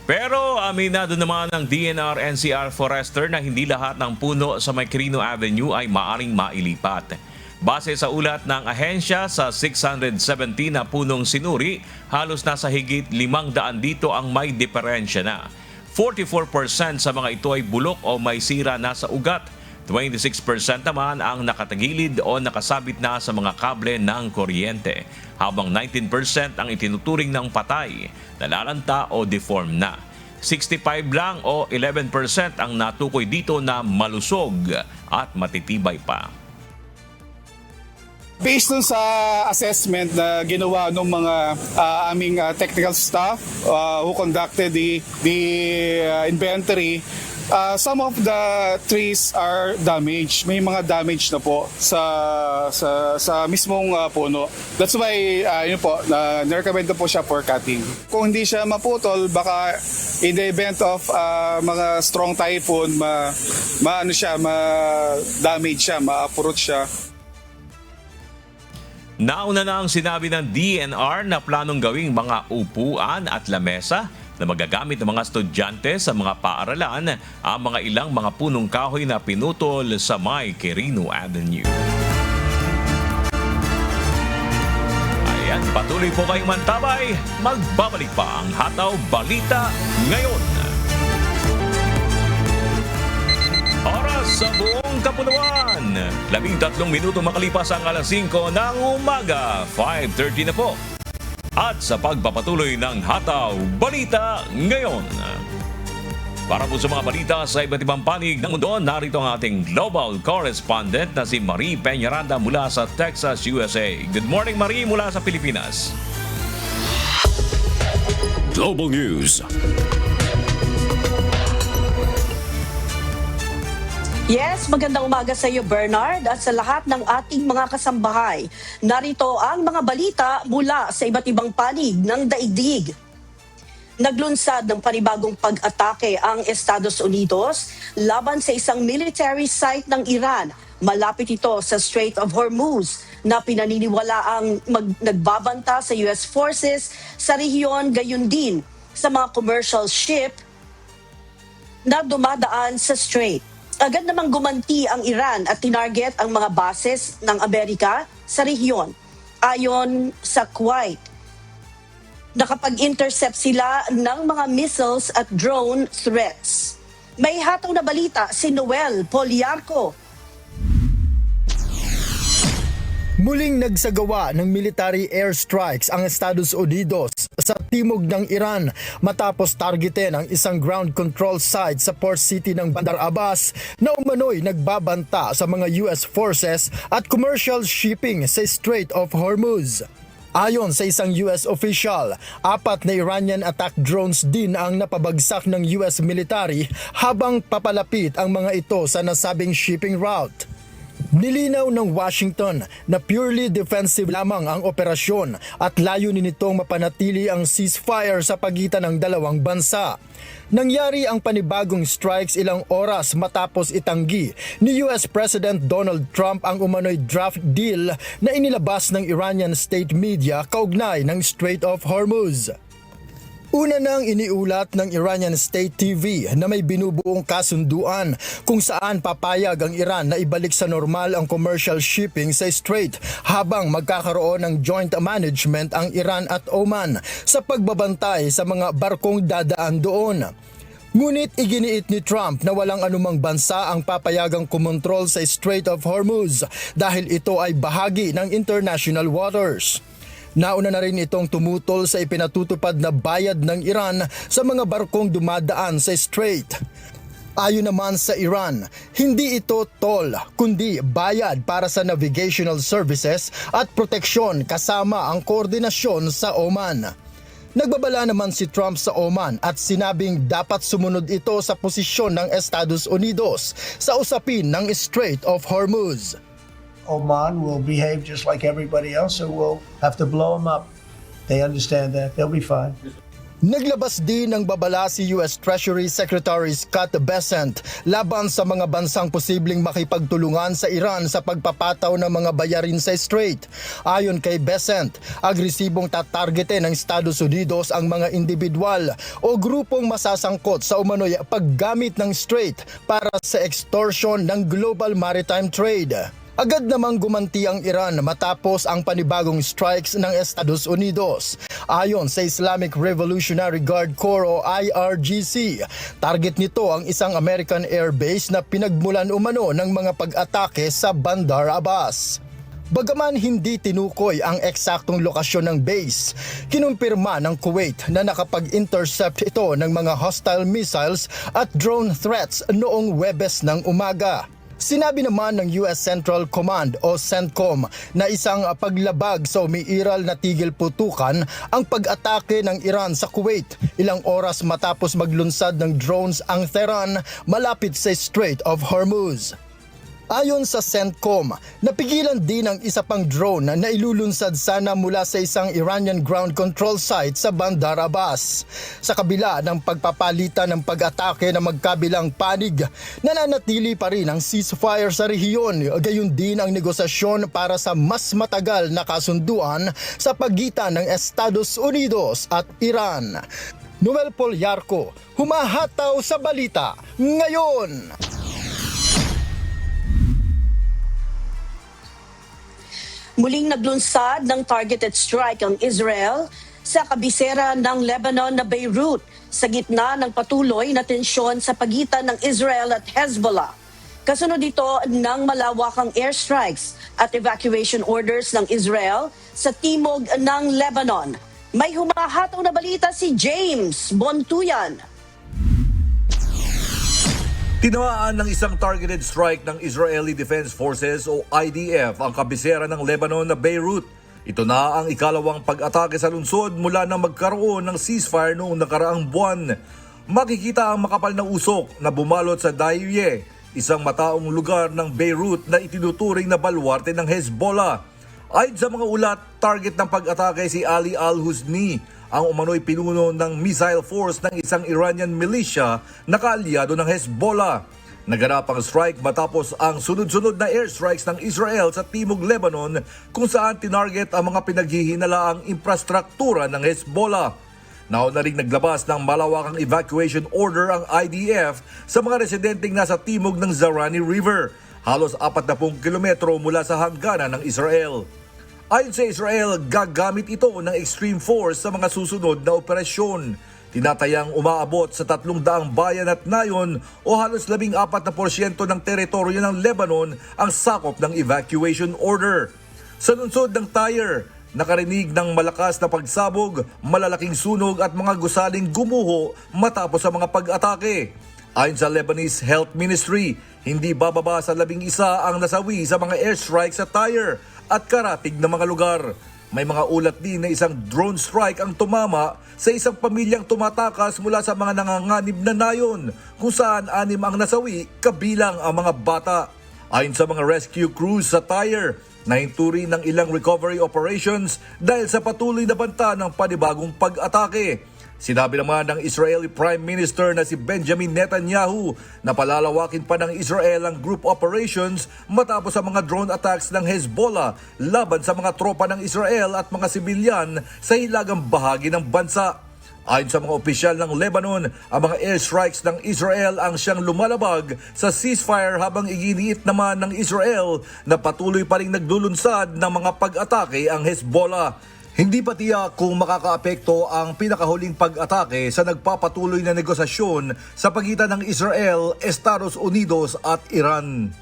Pero aminado naman ng DNR-NCR Forester na hindi lahat ng puno sa may Quirino Avenue ay maaring mailipat. Base sa ulat ng ahensya, sa 617 na punong sinuri, halos nasa higit 500 dito ang may diferensya na. 44% sa mga ito ay bulok o may sira na sa ugat. 26% naman ang nakatagilid o nakasabit na sa mga kable ng kuryente, habang 19% ang itinuturing ng patay, nalalanta o deform na. 65 lang o 11% ang natukoy dito na malusog at matitibay pa. Based dun sa assessment na ginawa ng mga aming technical staff who conducted the inventory, some of the trees are damaged. May mga damage na po sa mismong puno. That's why yun po, na-recommend po siya for cutting. Kung hindi siya maputol, baka in the event of mga strong typhoon, ma-damage siya, ma-uproot siya. Nauna na ang sinabi ng DNR na planong gawing mga upuan at lamesa na magagamit ng mga estudyante sa mga paaralan ang mga ilang mga punong kahoy na pinutol sa may Quirino Avenue. Ayan, patuloy po kayong mantabay. Magbabalik pa ang Hataw Balita ngayon. Oras sa buong Kapuluan. 13 minuto makalipas ang alas 5 ng umaga. 5:30 na po. At sa pagpapatuloy ng Hataw Balita ngayon. Para po sa mga balita sa iba't ibang panig ng mundo, narito ang ating global correspondent na si Marie Peñaranda mula sa Texas, USA. Good morning, Marie, mula sa Pilipinas. Global News. Yes, magandang umaga sa iyo, Bernard, at sa lahat ng ating mga kasambahay. Narito ang mga balita mula sa iba't ibang panig ng daigdig. Naglunsad ng panibagong pag-atake ang Estados Unidos laban sa isang military site ng Iran. Malapit ito sa Strait of Hormuz na pinaniniwalaang nagbabanta sa US forces sa rehiyon, gayon din sa mga commercial ship na dumadaan sa strait. Agad namang gumanti ang Iran at tinarget ang mga bases ng Amerika sa rehiyon. Ayon sa Kuwait, nakapag-intercept sila ng mga missiles at drone threats. May hataw na balita si Noel Poliarco. Muling nagsagawa ng military airstrikes ang Estados Unidos sa timog ng Iran matapos targetin ang isang ground control site sa port city ng Bandar Abbas na umano'y nagbabanta sa mga US forces at commercial shipping sa Strait of Hormuz. Ayon sa isang US official, 4 na Iranian attack drones din ang napabagsak ng US military habang papalapit ang mga ito sa nasabing shipping route. Nilinaw ng Washington na purely defensive lamang ang operasyon at layunin nitong mapanatili ang ceasefire sa pagitan ng dalawang bansa. Nangyari ang panibagong strikes ilang oras matapos itanggi ni US President Donald Trump ang umano'y draft deal na inilabas ng Iranian state media kaugnay ng Strait of Hormuz. Una nang iniulat ng Iranian State TV na may binubuong kasunduan kung saan papayag ang Iran na ibalik sa normal ang commercial shipping sa strait habang magkakaroon ng joint management ang Iran at Oman sa pagbabantay sa mga barkong dadaan doon. Ngunit iginiit ni Trump na walang anumang bansa ang papayagang kumontrol sa Strait of Hormuz dahil ito ay bahagi ng international waters. Nauna na rin itong tumutol sa ipinatutupad na bayad ng Iran sa mga barkong dumadaan sa strait. Ayon naman sa Iran, hindi ito toll kundi bayad para sa navigational services at proteksyon kasama ang koordinasyon sa Oman. Nagbabala naman si Trump sa Oman at sinabing dapat sumunod ito sa posisyon ng Estados Unidos sa usapin ng Strait of Hormuz. Oman will behave just like everybody else, so we'll have to blow them up. They understand that. They'll be fine. Naglabas din ng babala si US Treasury Secretary Scott Bessent laban sa mga bansang posibleng makipagtulungan sa Iran sa pagpapataw ng mga bayarin sa Strait. Ayon kay Bessent, agresibong tatargete ng Estados Unidos ang mga individual o grupong masasangkot sa umano'y paggamit ng Strait para sa extortion ng global maritime trade. Agad namang gumanti ang Iran matapos ang panibagong strikes ng Estados Unidos. Ayon sa Islamic Revolutionary Guard Corps o IRGC, target nito ang isang American airbase na pinagmulan umano ng mga pag-atake sa Bandar Abbas. Bagaman hindi tinukoy ang eksaktong lokasyon ng base, kinumpirma ng Kuwait na nakapag-intercept ito ng mga hostile missiles at drone threats noong Huwebes ng umaga. Sinabi naman ng US Central Command o CENTCOM na isang paglabag sa umiiral na tigil putukan ang pag-atake ng Iran sa Kuwait ilang oras matapos maglunsad ng drones ang Tehran malapit sa Strait of Hormuz. Ayon sa CENTCOM, napigilan din ang isa pang drone na ilulunsad sana mula sa isang Iranian ground control site sa Bandar Abbas. Sa kabila ng pagpapalitan ng pag-atake ng magkabilang panig, nananatili pa rin ang ceasefire sa rehiyon, gayon din ang negosasyon para sa mas matagal na kasunduan sa pagitan ng Estados Unidos at Iran. Noel Polyarco, humahataw sa balita ngayon. Muling naglunsad ng targeted strike ang Israel sa kabisera ng Lebanon na Beirut sa gitna ng patuloy na tensyon sa pagitan ng Israel at Hezbollah. Kasunod ito ng malawakang airstrikes at evacuation orders ng Israel sa timog ng Lebanon. May humahataw na balita si James Bontuyan. Tinawaan ng isang targeted strike ng Israeli Defense Forces o IDF ang kabisera ng Lebanon na Beirut. Ito na ang ikalawang pag-atake sa lungsod mula nang magkaroon ng ceasefire noong nakaraang buwan. Makikita ang makapal na usok na bumalot sa Dayye, isang mataong lugar ng Beirut na itinuturing na baluarte ng Hezbollah. Ayon sa mga ulat, target ng pag-atake si Ali al-Husni, ang umano'y pinuno ng missile force ng isang Iranian militia na kaalyado ng Hezbollah. Naganap ang strike matapos ang sunod-sunod na airstrikes ng Israel sa timog Lebanon kung saan tinarget ang mga pinaghihinalaang infrastruktura ng Hezbollah. Nauna ring naglabas ng malawakang evacuation order ang IDF sa mga residenteng nasa timog ng Zarani River, halos 40 kilometro mula sa hangganan ng Israel. Ayon sa Israel, gagamit ito ng extreme force sa mga susunod na operasyon. Tinatayang umaabot sa 300 bayan at nayon o halos 14% ng teritoryo ng Lebanon ang sakop ng evacuation order. Sa lungsod ng Tyre, nakarinig ng malakas na pagsabog, malalaking sunog at mga gusaling gumuho matapos ang mga pag-atake. Ayon sa Lebanese Health Ministry, hindi bababa sa 11 ang nasawi sa mga airstrikes sa Tyre at karatig na mga lugar. May mga ulat din na isang drone strike ang tumama sa isang pamilyang tumatakas mula sa mga nanganganib na nayon, kung saan 6 ang nasawi kabilang ang mga bata. Ayon sa mga rescue crews sa Tyre, nahinto rin ng ilang recovery operations dahil sa patuloy na banta ng panibagong pag-atake. Sinabi naman ng Israeli Prime Minister na si Benjamin Netanyahu na palalawakin pa ng Israel ang group operations matapos ang mga drone attacks ng Hezbollah laban sa mga tropa ng Israel at mga sibilyan sa hilagang bahagi ng bansa. Ayon sa mga opisyal ng Lebanon, ang mga airstrikes ng Israel ang siyang lumalabag sa ceasefire habang iginiit naman ng Israel na patuloy pa rin naglulunsad ng mga pag-atake ang Hezbollah. Hindi pa tiyak kung makakaapekto ang pinakahuling pag-atake sa nagpapatuloy na negosasyon sa pagitan ng Israel, Estados Unidos at Iran.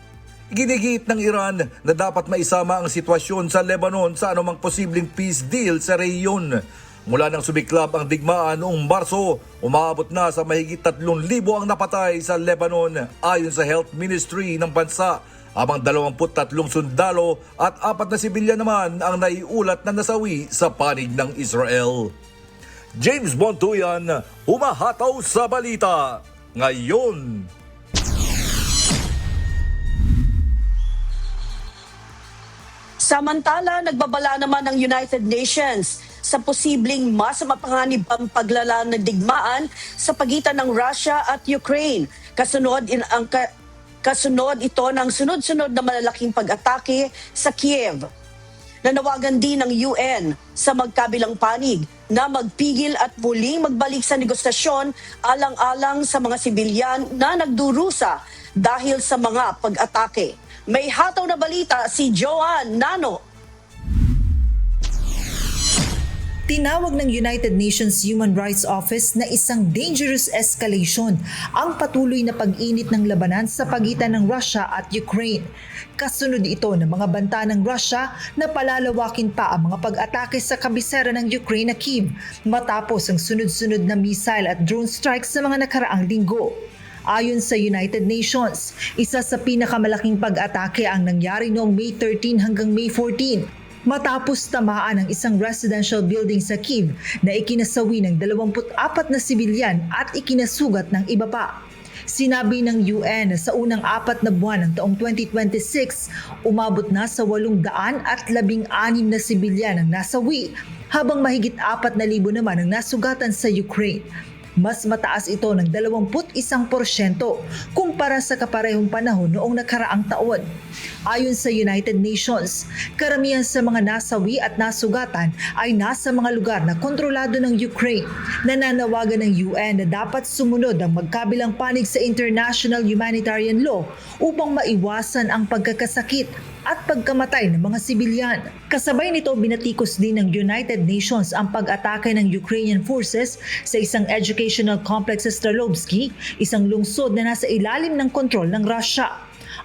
Ginigit ng Iran na dapat maisama ang sitwasyon sa Lebanon sa anumang posibleng peace deal sa rehiyon. Mula nang sumiklab ang digmaan noong Marso, umaabot na sa mahigit 3,000 ang napatay sa Lebanon ayon sa Health Ministry ng bansa. Habang 23 sundalo at 4 na sibilyan naman ang naiulat na nasawi sa panig ng Israel. James Bontuyan, humahataw sa balita ngayon. Samantala, nagbabala naman ng United Nations sa posibleng mas mapanganib pang paglala ng digmaan sa pagitan ng Russia at Ukraine. Kasunod ito ng sunod-sunod na malalaking pag-atake sa Kiev. Nanawagan din ng UN sa magkabilang panig na magpigil at muling magbalik sa negosasyon alang-alang sa mga sibilyan na nagdurusa dahil sa mga pag-atake. May hataw na balita si Joan Nano. Tinawag ng United Nations Human Rights Office na isang dangerous escalation ang patuloy na pag-init ng labanan sa pagitan ng Russia at Ukraine. Kasunod ito ng mga banta ng Russia na palalawakin pa ang mga pag-atake sa kabisera ng Ukraine na Kyiv matapos ang sunod-sunod na missile at drone strikes sa mga nakaraang linggo. Ayon sa United Nations, isa sa pinakamalaking pag-atake ang nangyari noong May 13 hanggang May 14. Matapos tamaan ng isang residential building sa Kyiv na ikinasawi ng 24 na sibilyan at ikinasugat ng iba pa. Sinabi ng UN na sa unang 4 na buwan ng taong 2026, umabot na sa 816 na sibilyan ang nasawi, habang mahigit 4,000 naman ang nasugatan sa Ukraine. Mas mataas ito ng 21% kumpara sa kaparehong panahon noong nakaraang taon. Ayon sa United Nations, karamihan sa mga nasawi at nasugatan ay nasa mga lugar na kontrolado ng Ukraine. Nananawagan ng UN na dapat sumunod ang magkabilang panig sa international humanitarian law upang maiwasan ang pagkakasakit at pagkamatay ng mga sibilyan. Kasabay nito, binatikos din ng United Nations ang pag-atake ng Ukrainian forces sa isang educational complex sa Stralovski, isang lungsod na nasa ilalim ng kontrol ng Russia.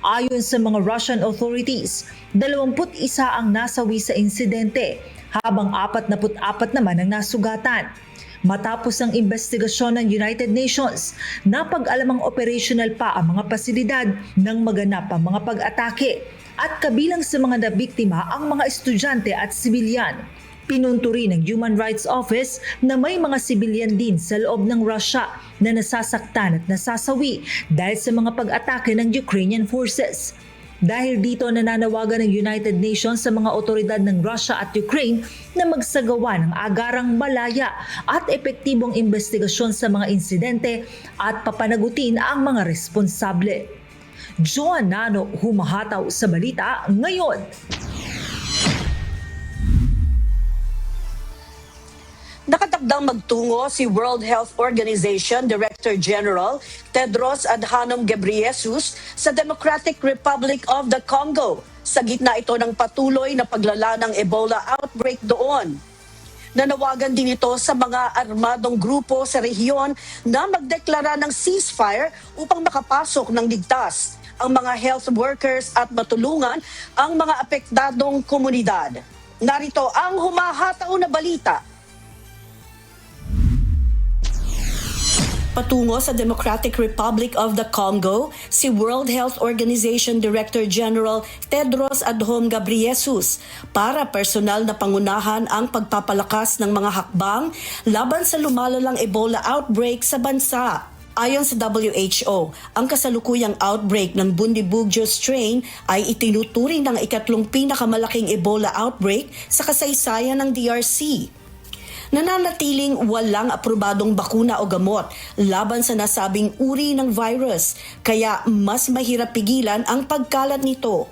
Ayon sa mga Russian authorities, 21 ang nasawi sa insidente, habang 44 naman ang nasugatan. Matapos ang investigasyon ng United Nations, napag-alamang operational pa ang mga pasilidad nang maganap ang mga pag-atake at kabilang sa mga nabiktima ang mga estudyante at sibilyan. Pinunto rin ng Human Rights Office na may mga sibilyan din sa loob ng Russia na nasasaktan at nasasawi dahil sa mga pag-atake ng Ukrainian forces. Dahil dito, nananawagan ng United Nations sa mga otoridad ng Russia at Ukraine na magsagawa ng agarang malaya at epektibong investigasyon sa mga insidente at papanagutin ang mga responsable. Joan Nano, humahataw sa balita ngayon. Nakatakdang magtungo si World Health Organization Director General Tedros Adhanom Ghebreyesus sa Democratic Republic of the Congo sa gitna ito ng patuloy na paglala ng Ebola outbreak doon. Nanawagan din ito sa mga armadong grupo sa rehiyon na magdeklara ng ceasefire upang makapasok ng ligtas ang mga health workers at matulungan ang mga apektadong komunidad. Narito ang humahataw na balita. Patungo sa Democratic Republic of the Congo, si World Health Organization Director General Tedros Adhanom Ghebreyesus para personal na pangunahan ang pagpapalakas ng mga hakbang laban sa lumalalang Ebola outbreak sa bansa. Ayon sa WHO, ang kasalukuyang outbreak ng Bundibugyo strain ay itinuturing ng ikatlong pinakamalaking Ebola outbreak sa kasaysayan ng DRC. Nananatiling walang aprobadong bakuna o gamot laban sa nasabing uri ng virus, kaya mas mahirap pigilan ang pagkalat nito.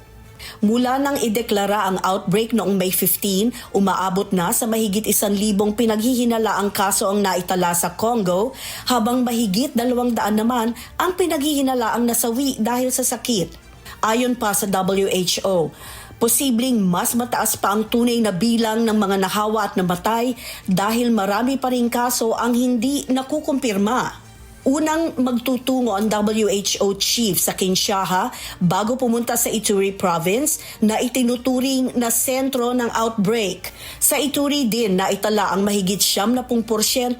Mula nang ideklara ang outbreak noong May 15, umaabot na sa mahigit 1,000 pinaghihinalaang kaso ang naitala sa Congo, habang mahigit 200 naman ang pinaghihinalaang nasawi dahil sa sakit. Ayon pa sa WHO, posibleng mas mataas pa ang tunay na bilang ng mga nahawa at namatay dahil marami pa ring kaso ang hindi nakukumpirma. Unang magtutungo ang WHO chief sa Kinshasa bago pumunta sa Ituri province na itinuturing na sentro ng outbreak. Sa Ituri din naitala ang mahigit 70%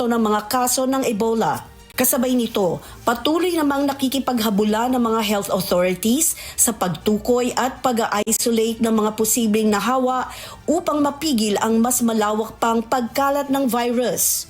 ng mga kaso ng Ebola. Kasabay nito, patuloy namang nakikipaghabula ng mga health authorities sa pagtukoy at pag-isolate ng mga posibleng nahawa upang mapigil ang mas malawak pang pagkalat ng virus.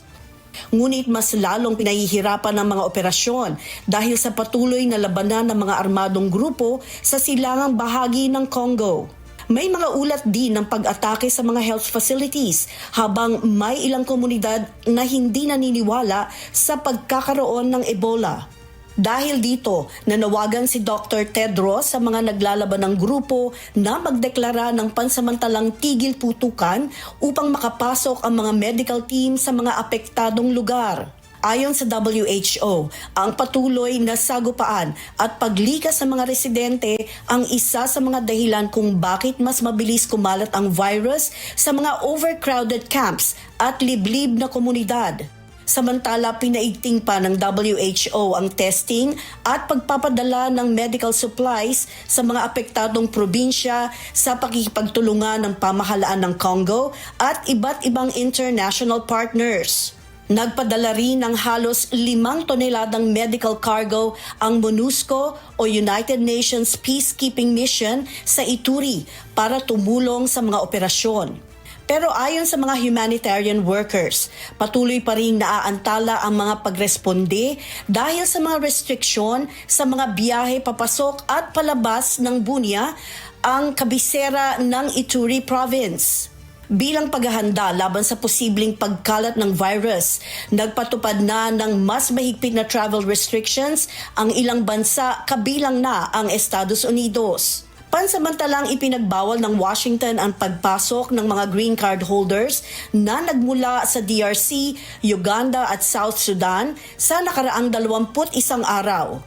Ngunit mas lalong pinahihirapan ng mga operasyon dahil sa patuloy na labanan ng mga armadong grupo sa silangang bahagi ng Congo. May mga ulat din ng pag-atake sa mga health facilities habang may ilang komunidad na hindi naniniwala sa pagkakaroon ng Ebola. Dahil dito, nanawagan si Dr. Tedros sa mga naglalaban ng grupo na magdeklara ng pansamantalang tigil putukan upang makapasok ang mga medical team sa mga apektadong lugar. Ayon sa WHO, ang patuloy na sagupaan at paglikas sa mga residente ang isa sa mga dahilan kung bakit mas mabilis kumalat ang virus sa mga overcrowded camps at liblib na komunidad. Samantala, pinaigting pa ng WHO ang testing at pagpapadala ng medical supplies sa mga apektadong probinsya sa pakikipagtulungan ng pamahalaan ng Congo at iba't ibang international partners. Nagpadala rin ng halos 5 toneladang medical cargo ang MONUSCO o United Nations Peacekeeping Mission sa Ituri para tumulong sa mga operasyon. Pero ayon sa mga humanitarian workers, patuloy pa rin naaantala ang mga pagresponde dahil sa mga restriksyon sa mga biyahe papasok at palabas ng Bunia, ang kabisera ng Ituri Province. Bilang paghahanda laban sa posibleng pagkalat ng virus, nagpatupad na ng mas mahigpit na travel restrictions ang ilang bansa kabilang na ang Estados Unidos. Pansamantalang ipinagbawal ng Washington ang pagpasok ng mga green card holders na nagmula sa DRC, Uganda at South Sudan sa nakaraang 21 araw.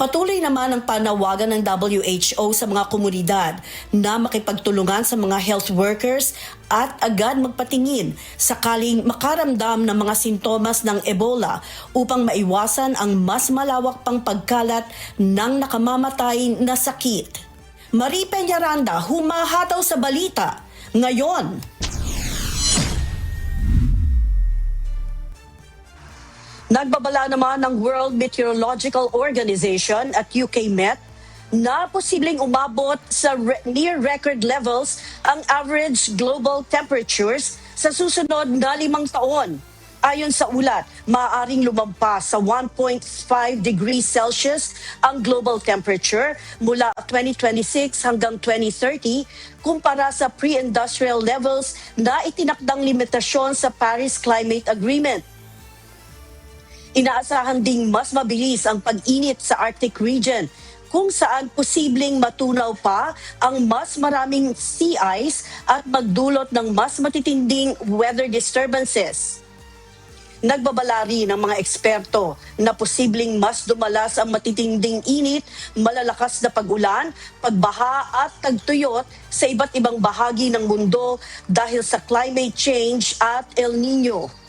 Patuloy naman ang panawagan ng WHO sa mga komunidad na makipagtulungan sa mga health workers at agad magpatingin sakaling makaramdam ng mga sintomas ng Ebola upang maiwasan ang mas malawak pang pagkalat ng nakamamatay na sakit. Marie Peñaranda, humahataw sa balita ngayon. Nagbabala naman ng World Meteorological Organization at UK Met na posibleng umabot sa near record levels ang average global temperatures sa susunod na 5 taon. Ayon sa ulat, maaaring lumampas sa 1.5 degrees Celsius ang global temperature mula 2026 hanggang 2030 kumpara sa pre-industrial levels na itinakdang limitasyon sa Paris Climate Agreement. Inaasahan ding mas mabilis ang pag-init sa Arctic region kung saan posibleng matunaw pa ang mas maraming sea ice at magdulot ng mas matitinding weather disturbances. Nagbabala rin ng mga eksperto na posibleng mas dumalas ang matitinding init, malalakas na pag-ulan, pagbaha at tagtuyot sa iba't ibang bahagi ng mundo dahil sa climate change at El Nino.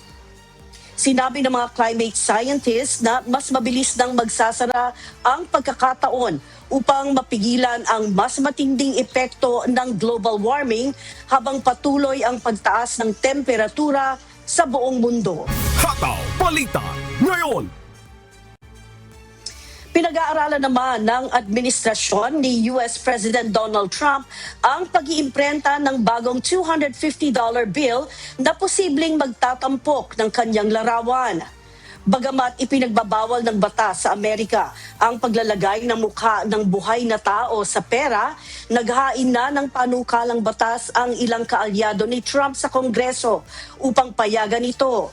Sinabi ng mga climate scientists na mas mabilis nang magsasara ang pagkakataon upang mapigilan ang mas matinding epekto ng global warming habang patuloy ang pagtaas ng temperatura sa buong mundo. Hataw Balita ngayon. Pinag-aaralan naman ng administrasyon ni US President Donald Trump ang pag-iimprenta ng bagong $250 bill na posibleng magtatampok ng kanyang larawan. Bagamat ipinagbabawal ng batas sa Amerika ang paglalagay ng mukha ng buhay na tao sa pera, naghain na ng panukalang batas ang ilang kaalyado ni Trump sa Kongreso upang payagan ito.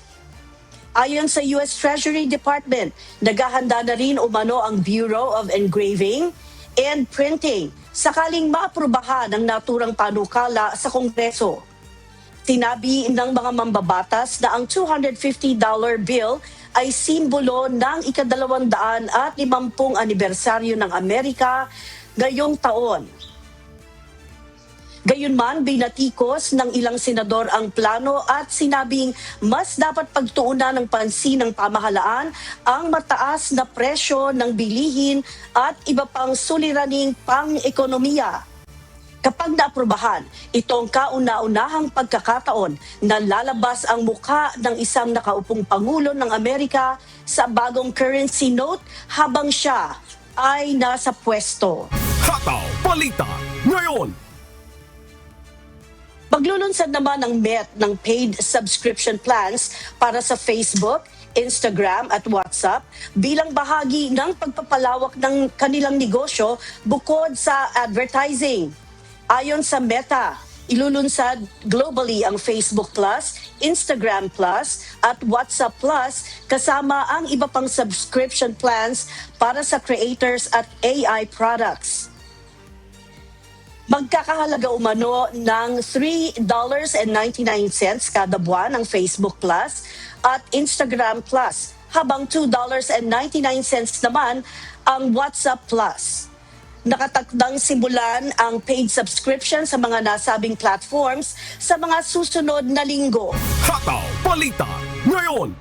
Ayon sa US Treasury Department, naghahanda na rin umano ang Bureau of Engraving and Printing sakaling maaprubahan ang naturang panukala sa Kongreso. Sinabi ng mga mambabatas na ang $250 bill ay simbolo ng ika-250 anibersaryo ng Amerika ngayong taon. Gayunman, binatikos ng ilang senador ang plano at sinabing mas dapat pagtuunan ng pansin ng pamahalaan ang mataas na presyo ng bilihin at iba pang suliraning pang-ekonomiya. Kapag naaprubahan, itong kauna-unahang pagkakataon na lalabas ang mukha ng isang nakaupong Pangulo ng Amerika sa bagong currency note habang siya ay nasa pwesto. Hataw Balita ngayon. Maglulunsad naman ng Met ng paid subscription plans para sa Facebook, Instagram at WhatsApp bilang bahagi ng pagpapalawak ng kanilang negosyo bukod sa advertising. Ayon sa Meta, ilulunsad globally ang Facebook Plus, Instagram Plus at WhatsApp Plus kasama ang iba pang subscription plans para sa creators at AI products. Magkakahalaga umano ng $3.99 kada buwan ang Facebook Plus at Instagram Plus, habang $2.99 naman ang WhatsApp Plus. Nakatakdang simulan ang paid subscription sa mga nasabing platforms sa mga susunod na linggo. Hataw Balita ngayon.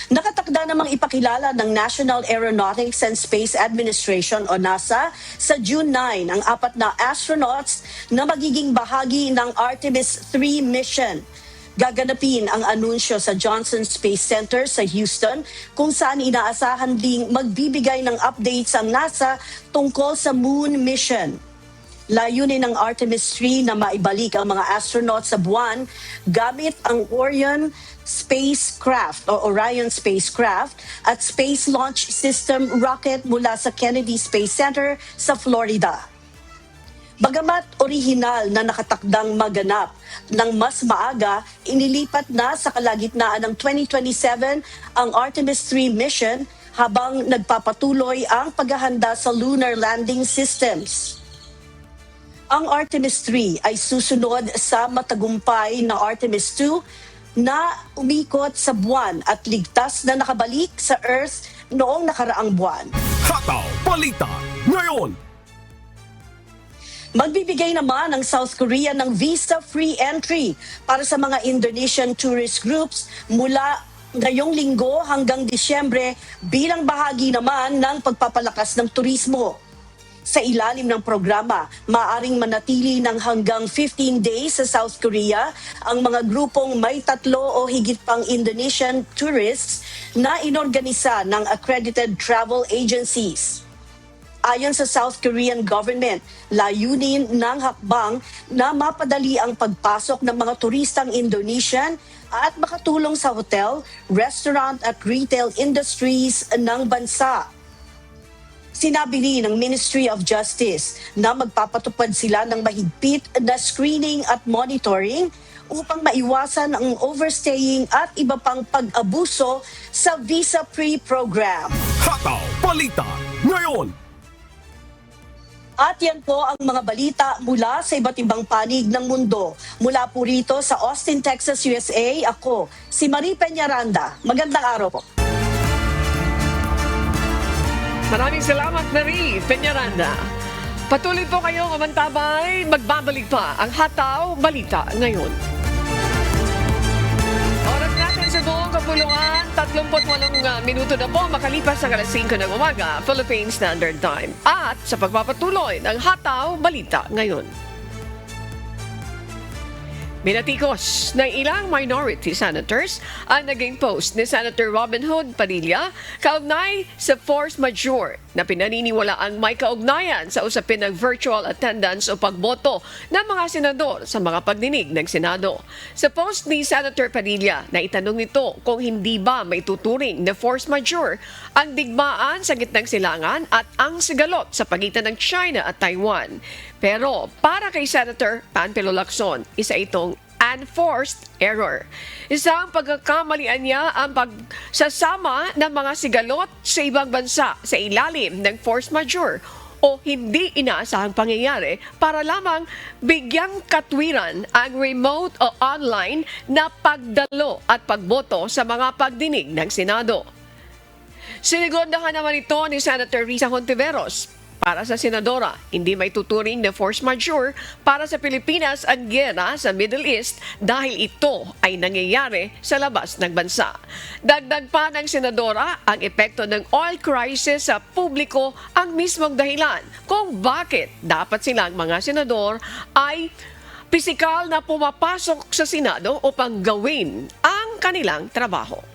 Nakatakda namang ipakilala ng National Aeronautics and Space Administration o NASA sa June 9 ang 4 na astronauts na magiging bahagi ng Artemis 3 mission. Gaganapin ang anunsyo sa Johnson Space Center sa Houston kung saan inaasahan ding magbibigay ng updates ang NASA tungkol sa moon mission. Layunin ng Artemis 3 na maibalik ang mga astronaut sa buwan gamit ang Orion spacecraft at Space Launch System rocket mula sa Kennedy Space Center sa Florida. Bagamat orihinal na nakatakdang maganap ng mas maaga, inilipat na sa kalagitnaan ng 2027 ang Artemis 3 mission habang nagpapatuloy ang paghahanda sa lunar landing systems. Ang Artemis 3 ay susunod sa matagumpay na Artemis 2 na umikot sa buwan at ligtas na nakabalik sa Earth noong nakaraang buwan. Hataw Balita ngayon. Magbibigay naman ang South Korea ng visa-free entry para sa mga Indonesian tourist groups mula ngayong linggo hanggang Disyembre bilang bahagi naman ng pagpapalakas ng turismo. Sa ilalim ng programa, maaaring manatili ng hanggang 15 days sa South Korea ang mga grupong may 3 o higit pang Indonesian tourists na inorganisa ng accredited travel agencies. Ayon sa South Korean government, layunin ng hakbang na mapadali ang pagpasok ng mga turistang Indonesian at makatulong sa hotel, restaurant at retail industries ng bansa. Sinabi rin ng Ministry of Justice na magpapatupad sila ng mahigpit na screening at monitoring upang maiwasan ang overstaying at iba pang pag-abuso sa visa-free program. Hataw Balita ngayon. At yan po ang mga balita mula sa iba't ibang panig ng mundo. Mula po rito sa Austin, Texas, USA, ako, si Marie Peñaranda. Magandang araw po. Maraming salamat, Marie Peñaranda. Patuloy po kayong umantabay. Magbabalik pa ang Hataw Balita ngayon. Oras natin sa buong kapuluan, 38 minuto na po makalipas ang alas 5 ng umaga, Philippine Standard Time. At sa pagpapatuloy ng Hataw Balita ngayon. Binatikos ng ilang minority senators ang naging post ni Senator Robin Hood Padilla kaugnay sa force majeure na pinaniniwalaang may kaugnayan sa usapin ng virtual attendance o pagboto ng mga senador sa mga pagdinig ng Senado. Sa post ni Senator Padilla, naitanong nito kung hindi ba may tuturing na force majeure ang digmaan sa gitnang silangan at ang sigalot sa pagitan ng China at Taiwan. Pero para kay Senator Panfilo Lacson, isa itong unforced error. Isang pagkakamalian niya ang pagsasama ng mga sigalot sa ibang bansa sa ilalim ng force majeure o hindi inaasahang pangyayari para lamang bigyang katwiran ang remote o online na pagdalo at pagboto sa mga pagdinig ng Senado. Sinigondahan naman ito ni Senator Risa Hontiveros. Para sa senadora, hindi may tuturing na force majeure para sa Pilipinas ang giyera sa Middle East dahil ito ay nangyayari sa labas ng bansa. Dagdag pa ng senadora, ang epekto ng oil crisis sa publiko ang mismong dahilan kung bakit dapat silang mga senador ay pisikal na pumapasok sa Senado upang gawin ang kanilang trabaho.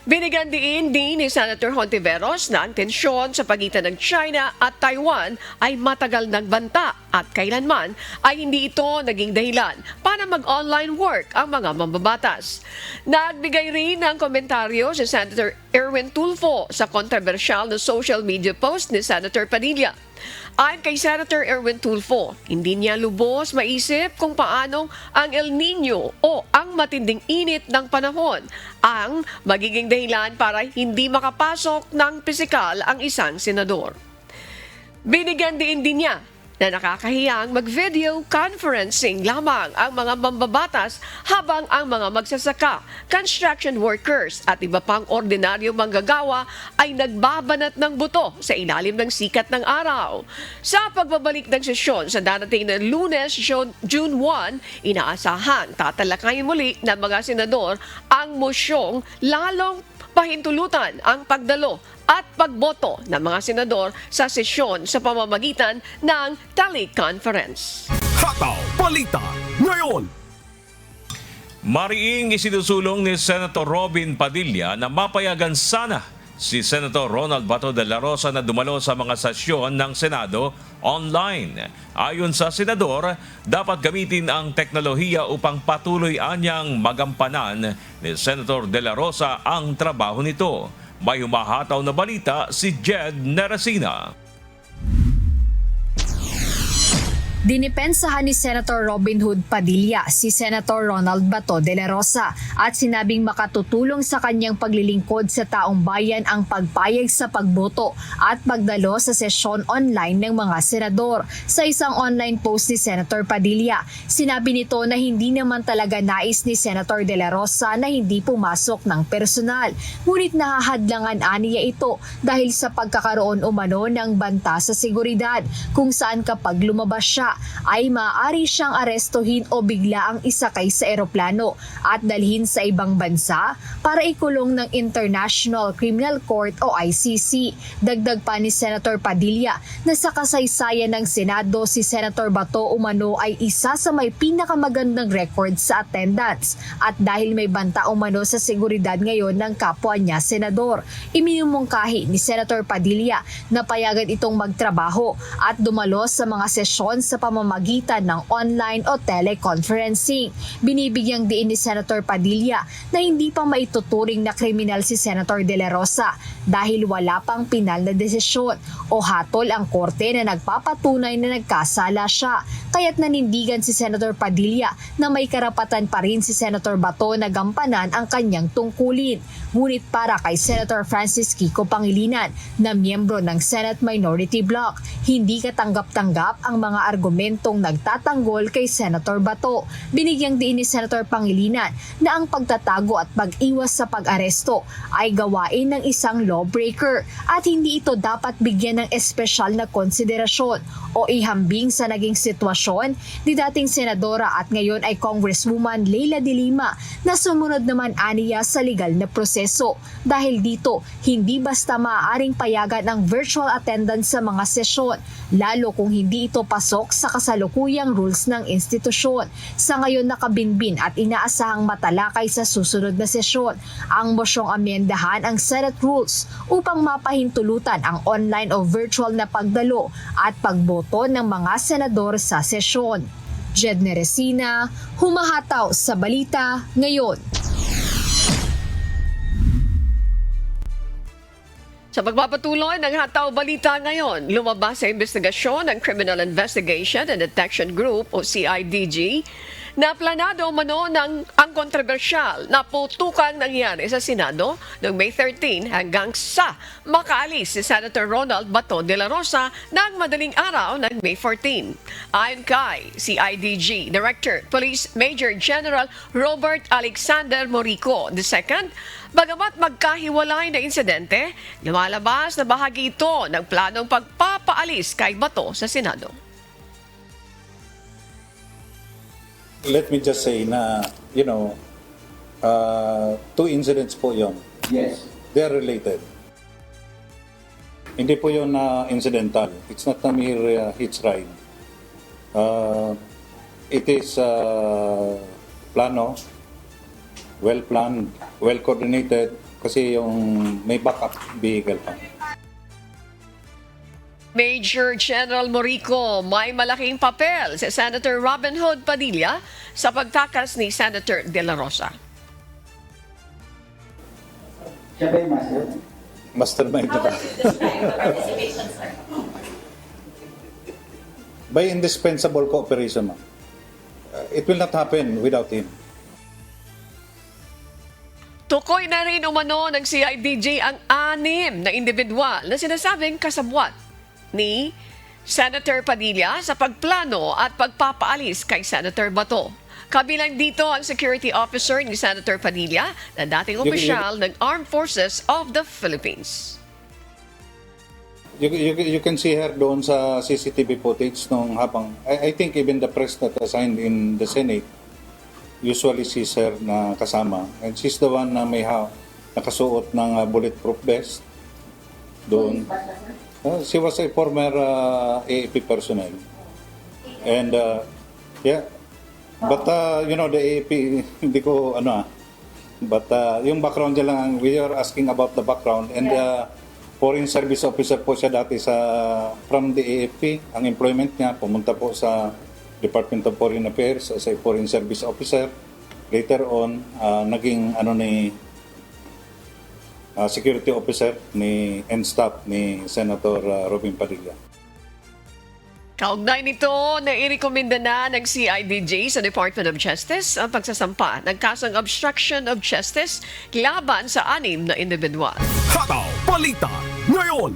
Binigyan din ni Senator Hontiveros na ang tensyon sa pagitan ng China at Taiwan ay matagal nagbanta at kailanman ay hindi ito naging dahilan para mag-online work ang mga mambabatas. Nagbigay rin ng komentaryo si Senator Erwin Tulfo sa kontrobersyal na social media post ni Senator Padilla. Ayon kay Senator Erwin Tulfo, hindi niya lubos maisip kung paanong ang El Nino o ang matinding init ng panahon ang magiging dahilan para hindi makapasok ng pisikal ang isang senador. Binigyan din niya na nakakahiyang mag-video conferencing lamang ang mga mambabatas habang ang mga magsasaka, construction workers at iba pang ordinaryong manggagawa ay nagbabanat ng buto sa ilalim ng sikat ng araw. Sa pagbabalik ng sesyon sa darating na Lunes, June 1, inaasahang tatalakayin muli ng mga senador ang mosyong lalong pahintulutan ang pagdalo at pagboto ng mga senador sa sesyon sa pamamagitan ng teleconference. Hataw Balita ngayon. Mariing isinusulong ni Senator Robin Padilla na mapayagan sana si Senator Ronald Bato de la Rosa na dumalo sa mga sesyon ng Senado online. Ayon sa senador, dapat gamitin ang teknolohiya upang patuloy anyang magampanan ni Senator de la Rosa ang trabaho nito. May humahataw na balita si Jed Neresina. Dinipensahan ni Senator Robin Hood Padilla si Senator Ronald Bato de la Rosa at sinabing makatutulong sa kanyang paglilingkod sa taong bayan ang pagpayag sa pagboto at pagdalo sa sesyon online ng mga senador. Sa isang online post ni Senator Padilla, sinabi nito na hindi naman talaga nais ni Senator de la Rosa na hindi pumasok ng personal. Ngunit nahahadlangan aniya ito dahil sa pagkakaroon umano ng banta sa seguridad kung saan kapag lumabas siya ay maaari siyang arestuhin o bigla ang isakay sa eroplano at dalhin sa ibang bansa para ikulong ng International Criminal Court o ICC. Dagdag pa ni Senator Padilla na sa kasaysayan ng Senado si Senator Bato umano ay isa sa may pinakamagandang record sa attendance at dahil may banta umano sa seguridad ngayon ng kapwa niya senador. Iminumungkahi ni Senator Padilla na payagan itong magtrabaho at dumalo sa mga sesyon sa pamamagitan ng online o teleconferencing. Binibigyang diin ni Senator Padilla na hindi pa maituturing na kriminal si Senator De La Rosa dahil wala pang pinal na desisyon o hatol ang korte na nagpapatunay na nagkasala siya. Kaya't nanindigan si Senator Padilla na may karapatan pa rin si Senator Bato na gampanan ang kanyang tungkulin. Ngunit para kay Senator Francis Kiko Pangilinan na miyembro ng Senate Minority Bloc, hindi katanggap-tanggap ang mga argumentong nagtatanggol kay Senator Bato. Binigyang diin ni Senator Pangilinan na ang pagtatago at pag-iwas sa pag-aresto ay gawain ng isang lawbreaker at hindi ito dapat bigyan ng espesyal na konsiderasyon o ihambing sa naging sitwasyon ni dating senadora at ngayon ay Congresswoman Leila de Lima na sumunod naman aniya sa legal na proseso. Dahil dito, hindi basta maaaring payagan ang virtual attendance sa mga sesyon, lalo kung hindi ito pasok sa kasalukuyang rules ng institusyon. Sa ngayon nakabinbin at inaasahang matalakay sa susunod na sesyon ang mosyong amyendahan ang Senate Rules upang mapahintulutan ang online o virtual na pagdalo at pagboto ng mga senador sa sesyon. Jed Neresina, humahataw sa balita ngayon. Sa pagpapatuloy ng Hataw Balita ngayon, lumabas sa investigasyon ng Criminal Investigation and Detection Group o CIDG na planado umano ng ang kontrobersyal na putukang nangyari sa Senado noong May 13 hanggang sa makaalis si Senator Ronald Bato de la Rosa ng madaling araw ng May 14. Ayon kay CIDG Director Police Major General Robert Alexander Morico II, bagamat magkahiwalay na insidente, lumalabas na bahagi ito ng planong pagpapaalis kay Bato sa Senado. Let me just say na, two incidents po yun. Yes. They're related. Hindi po yun incidental. It's not a mere hitch ride. It is plano, well-planned, well-coordinated, kasi yung may backup vehicle pa. Major General Morico, may malaking papel si Senator Robin Hood Padilla sa pagtakas ni Senator De La Rosa. Siya ba yung master? Mastermind na ka. By indispensable cooperation, ma'am. It will not happen without him. Tukoy na rin umano ng CIDJ ang 6 na individual na sinasabing kasabwat ni Senator Padilla sa pagplano at pagpapaalis kay Senator Bato. Kabilang dito ang security officer ni Senator Padilla na dating opisyal ng Armed Forces of the Philippines. You can see her doon sa CCTV footage nung habang, I think even the press that assigned in the Senate usually sees her na kasama. And she's the one na may nakasuot ng bulletproof vest doon. She was a former AAP personnel. And yeah, but you know, the AAP, hindi ko but yung background niya lang, we are asking about the background. And foreign service officer po siya dati from the AFP. Ang employment niya, pumunta po sa Department of Foreign Affairs as a foreign service officer. Later on, naging security officer and staff ni Senator Robin Padilla. Kaugnay nito, nairekomenda na ng CIDJ sa Department of Justice ang pagsasampa ng kasong obstruction of justice laban sa 6 na individual. Hataw Balita ngayon.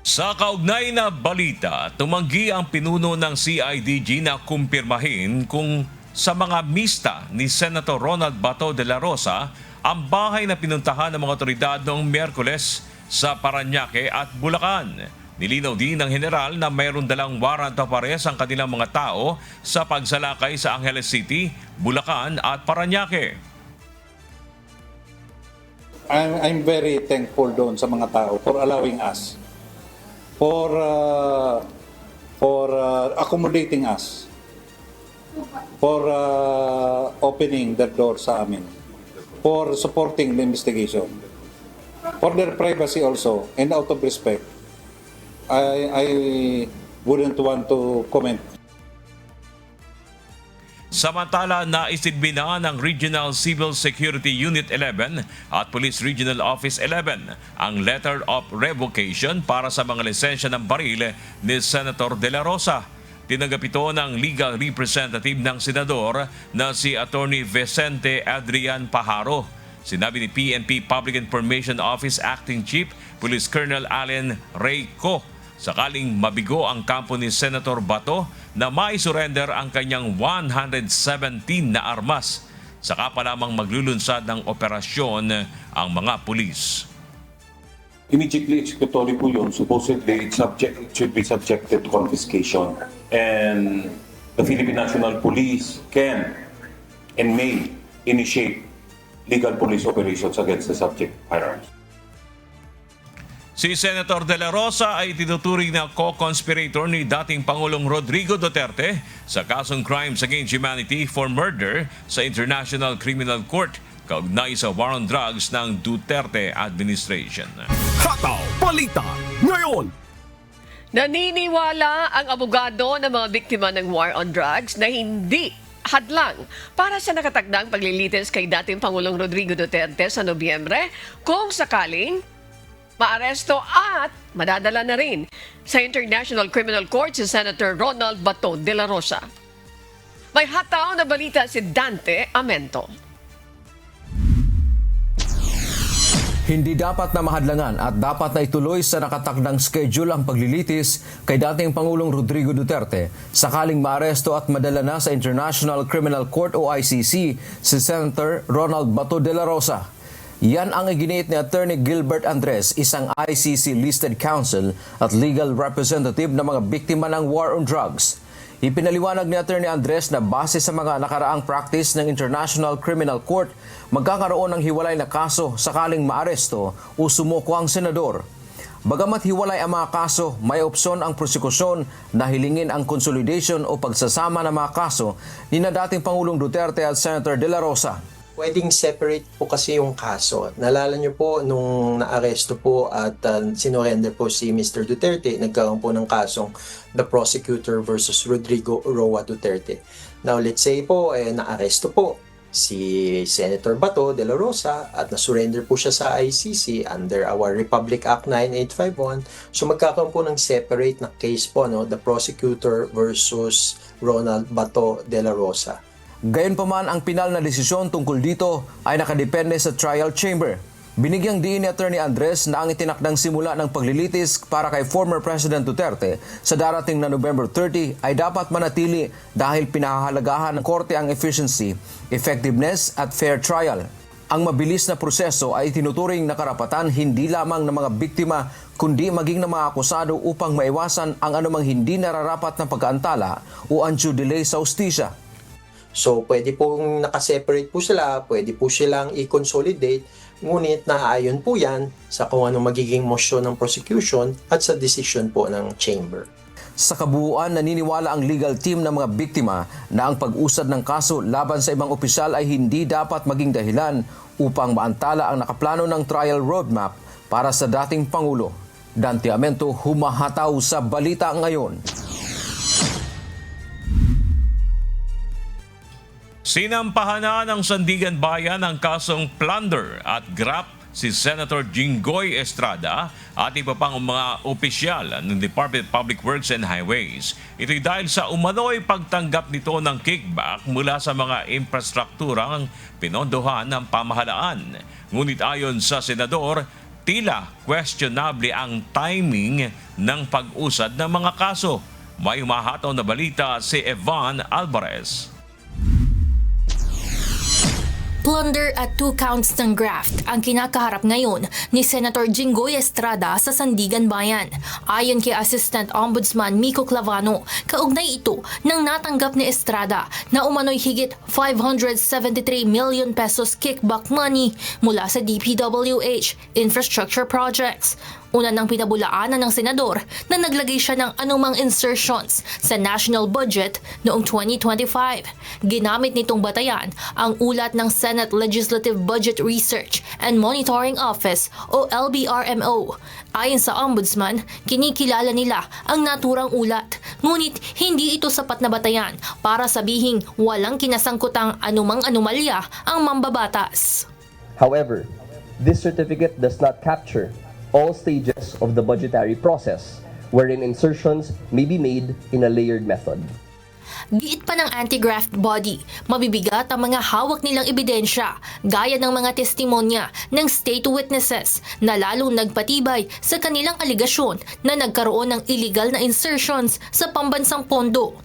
Sa kaugnay na balita, tumanggi ang pinuno ng CIDG na kumpirmahin kung sa mga mista ni Senator Ronald Bato de la Rosa ang bahay na pinuntahan ng mga otoridad noong Miyerkules sa Parañaque at Bulacan. Nilinaw din ng general na mayroon dalang warrant of arrest ang kanilang mga tao sa pagsalakay sa Angeles City, Bulacan at Parañaque. I'm very thankful doon sa mga tao for allowing us, for accommodating us, for opening the door sa amin, for supporting the investigation, for their privacy also, and out of respect, I wouldn't want to comment. Samantala, naisidbi na ng Regional Civil Security Unit 11 at Police Regional Office 11 ang letter of revocation para sa mga lisensya ng baril ni Senator De La Rosa. Tinanggap ito ng legal representative ng senador na si Attorney Vicente Adrian Pajaro. Sinabi ni PNP Public Information Office Acting Chief Police Colonel Allen Reyco, sakaling mabigo ang kampo ni Senator Bato na mai-surrender ang kanyang 117 na armas. Saka pa lamang maglulunsad ng operasyon ang mga pulis. Immediately executory po yun. Supposedly, it should be subjected to confiscation. And the Philippine National Police can and may initiate legal police operations against the subject firearms. Si Senator De La Rosa ay tinuturing na co-conspirator ni dating Pangulong Rodrigo Duterte sa kasong Crimes Against Humanity for Murder sa International Criminal Court kaugnay sa war on drugs ng Duterte administration. Hataw Balita ngayon. Naniniwala ang abogado ng mga biktima ng war on drugs na hindi hadlang para sa nakatakdang paglilitis kay dating Pangulong Rodrigo Duterte sa Nobyembre kung sakaling maaresto at madadala na rin sa International Criminal Court si Senator Ronald Bato de la Rosa. May hataw na balita si Dante Amento. Hindi dapat na mahadlangan at dapat na ituloy sa nakatakdang schedule ang paglilitis kay dating Pangulong Rodrigo Duterte sakaling maaresto at madala na sa International Criminal Court o ICC si Senator Ronald Bato de la Rosa. Yan ang iginiit ni Attorney Gilbert Andres, isang ICC-listed counsel at legal representative ng mga biktima ng war on drugs. Ipinaliwanag ni Attorney Andres na base sa mga nakaraang practice ng International Criminal Court, magkakaroon ng hiwalay na kaso sakaling maaresto o sumuko ang senador. Bagamat hiwalay ang mga kaso, may opsyon ang prosekusyon na hilingin ang consolidation o pagsasama ng mga kaso ni na dating Pangulong Duterte at Senator De La Rosa. Pwedeng separate po kasi yung kaso. Nalala niyo po nung naaresto po at sinurrender po si Mr. Duterte, nagkaroon po ng kasong the prosecutor versus Rodrigo Roa Duterte. Now let's say po naaresto po si Senator Bato de la Rosa at nasurrender po siya sa ICC under our Republic Act 9851. So magkakaroon po ng separate na case po, the prosecutor versus Ronald Bato de la Rosa. Gayunpaman, ang pinal na desisyon tungkol dito ay nakadepende sa trial chamber. Binigyang diin ni Attorney Andres na ang itinakdang simula ng paglilitis para kay former President Duterte sa darating na November 30 ay dapat manatili dahil pinahahalagahan ng korte ang efficiency, effectiveness at fair trial. Ang mabilis na proseso ay tinuturing na karapatan hindi lamang ng mga biktima kundi maging ng mga akusado upang maiwasan ang anumang hindi nararapat na pag-aantala o undue delay sa hustisya. So, pwede pong nakaseparate po sila, pwede po silang i-consolidate, ngunit naaayon po yan sa kung ano magiging motion ng prosecution at sa decision po ng chamber. Sa kabuuan, naniniwala ang legal team ng mga biktima na ang pag-usad ng kaso laban sa ibang opisyal ay hindi dapat maging dahilan upang maantala ang nakaplano ng trial roadmap para sa dating Pangulo. Dante Amento, humahataw sa Balita Ngayon. Sinampahan na ng Sandigan Bayan ang kasong plunder at graft si Senator Jinggoy Estrada at iba pang mga opisyal ng Department of Public Works and Highways. Ito'y dahil sa umano'y pagtanggap nito ng kickback mula sa mga infrastrukturang pinondohan ng pamahalaan. Ngunit ayon sa senador, tila questionable ang timing ng pag-usad ng mga kaso. May umahataw na balita si Evan Alvarez. Plunder at 2 counts ng graft ang kinakaharap ngayon ni Senator Jinggoy Estrada sa Sandigan Bayan. Ayon kay Assistant Ombudsman Miko Clavano, kaugnay ito nang natanggap ni Estrada na umano'y higit 573 million pesos kickback money mula sa DPWH Infrastructure Projects. Una nang pinabulaanan ng senador na naglagay siya ng anumang insertions sa national budget noong 2025. Ginamit nitong batayan ang ulat ng Senate Legislative Budget Research and Monitoring Office o LBRMO. Ayon sa Ombudsman, kinikilala nila ang naturang ulat, ngunit hindi ito sapat na batayan para sabihing walang kinasangkutang anumang anomalya ang mambabatas. However, this certificate does not capture all stages of the budgetary process, wherein insertions may be made in a layered method. Giit pa ng anti-graft body, mabibigat ang mga hawak nilang ebidensya, gaya ng mga testimonya ng state witnesses na lalong nagpatibay sa kanilang aligasyon na nagkaroon ng illegal na insertions sa pambansang pondo.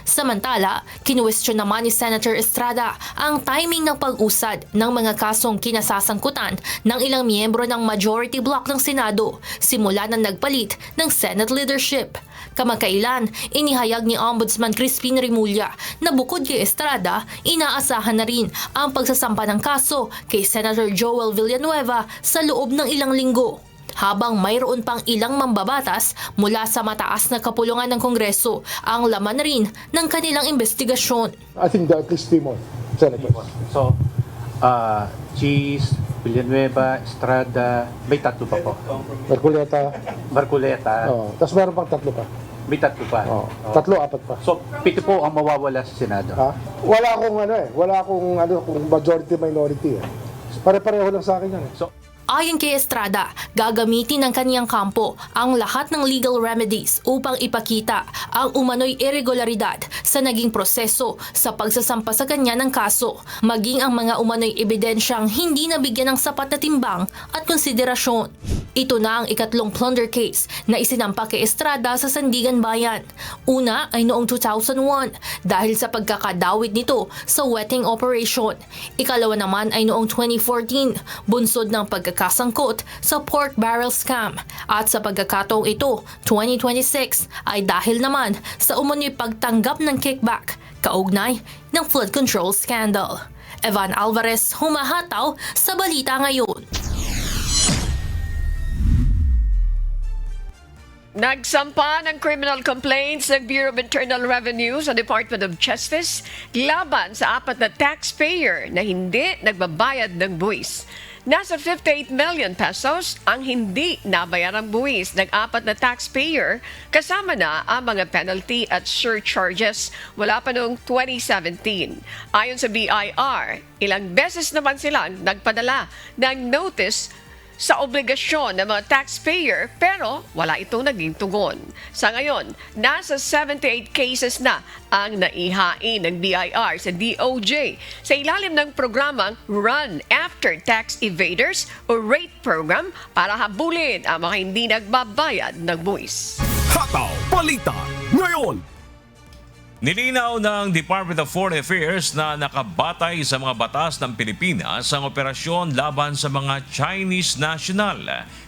Samantala, kinuwestiyon naman ni Senator Estrada ang timing ng pag-usad ng mga kasong kinasasangkutan ng ilang miyembro ng majority bloc ng Senado simula na nagpalit ng Senate leadership. Kamakailan, inihayag ni Ombudsman Crispin Remulla na bukod kay Estrada, inaasahan na rin ang pagsasampa ng kaso kay Senator Joel Villanueva sa loob ng ilang linggo. Habang mayroon pang ilang mambabatas mula sa mataas na kapulungan ng Kongreso ang laman rin ng kanilang investigasyon. I think at least 3 more, Senator. So, Cheese, Villanueva, Estrada, may 3 pa po. Marcoleta. Oh, tapos meron pang 3 pa. May 3 pa. Oh, 3, 4 pa. So, 7 po ang mawawala sa Senado. Wala akong kung majority minority eh. Pare-pareho lang sa akin yan eh. So, ayon kay Estrada, gagamitin ng kaniyang kampo ang lahat ng legal remedies upang ipakita ang umano'y irregularidad sa naging proseso sa pagsasampa sa kanya ng kaso, maging ang mga umano'y ebidensyang hindi nabigyan ng sapat na timbang at konsiderasyon. Ito na ang ikatlong plunder case na isinampa kay Estrada sa Sandigan Bayan. Una ay noong 2001 dahil sa pagkakadawit nito sa wetting operation. Ikalawa naman ay noong 2014, bunsod ng pagkakasangkot sa pork barrel scam. At sa pagkakataong ito, 2026, ay dahil naman sa umano'y pagtanggap ng kickback kaugnay ng flood control scandal. Evan Alvarez, humahataw sa Balita Ngayon. Nagsampa ng criminal complaints ng Bureau of Internal Revenue sa Department of Justice laban sa 4 na taxpayer na hindi nagbabayad ng buwis. Nasa 58 million pesos ang hindi nabayarang buwis ng 4 na taxpayer kasama na ang mga penalty at surcharges mula pa noong 2017. Ayon sa BIR, ilang beses naman silang nagpadala ng notice sa obligasyon ng mga taxpayer pero wala itong naging tugon. Sa ngayon, nasa 78 cases na ang naihain ng BIR sa DOJ sa ilalim ng programang Run After Tax Evaders o RATE program para habulin ang mga hindi nagbabayad ng buwis. Hataw Balita ngayon. Nilinaw ng Department of Foreign Affairs na nakabatay sa mga batas ng Pilipinas ang operasyon laban sa mga Chinese national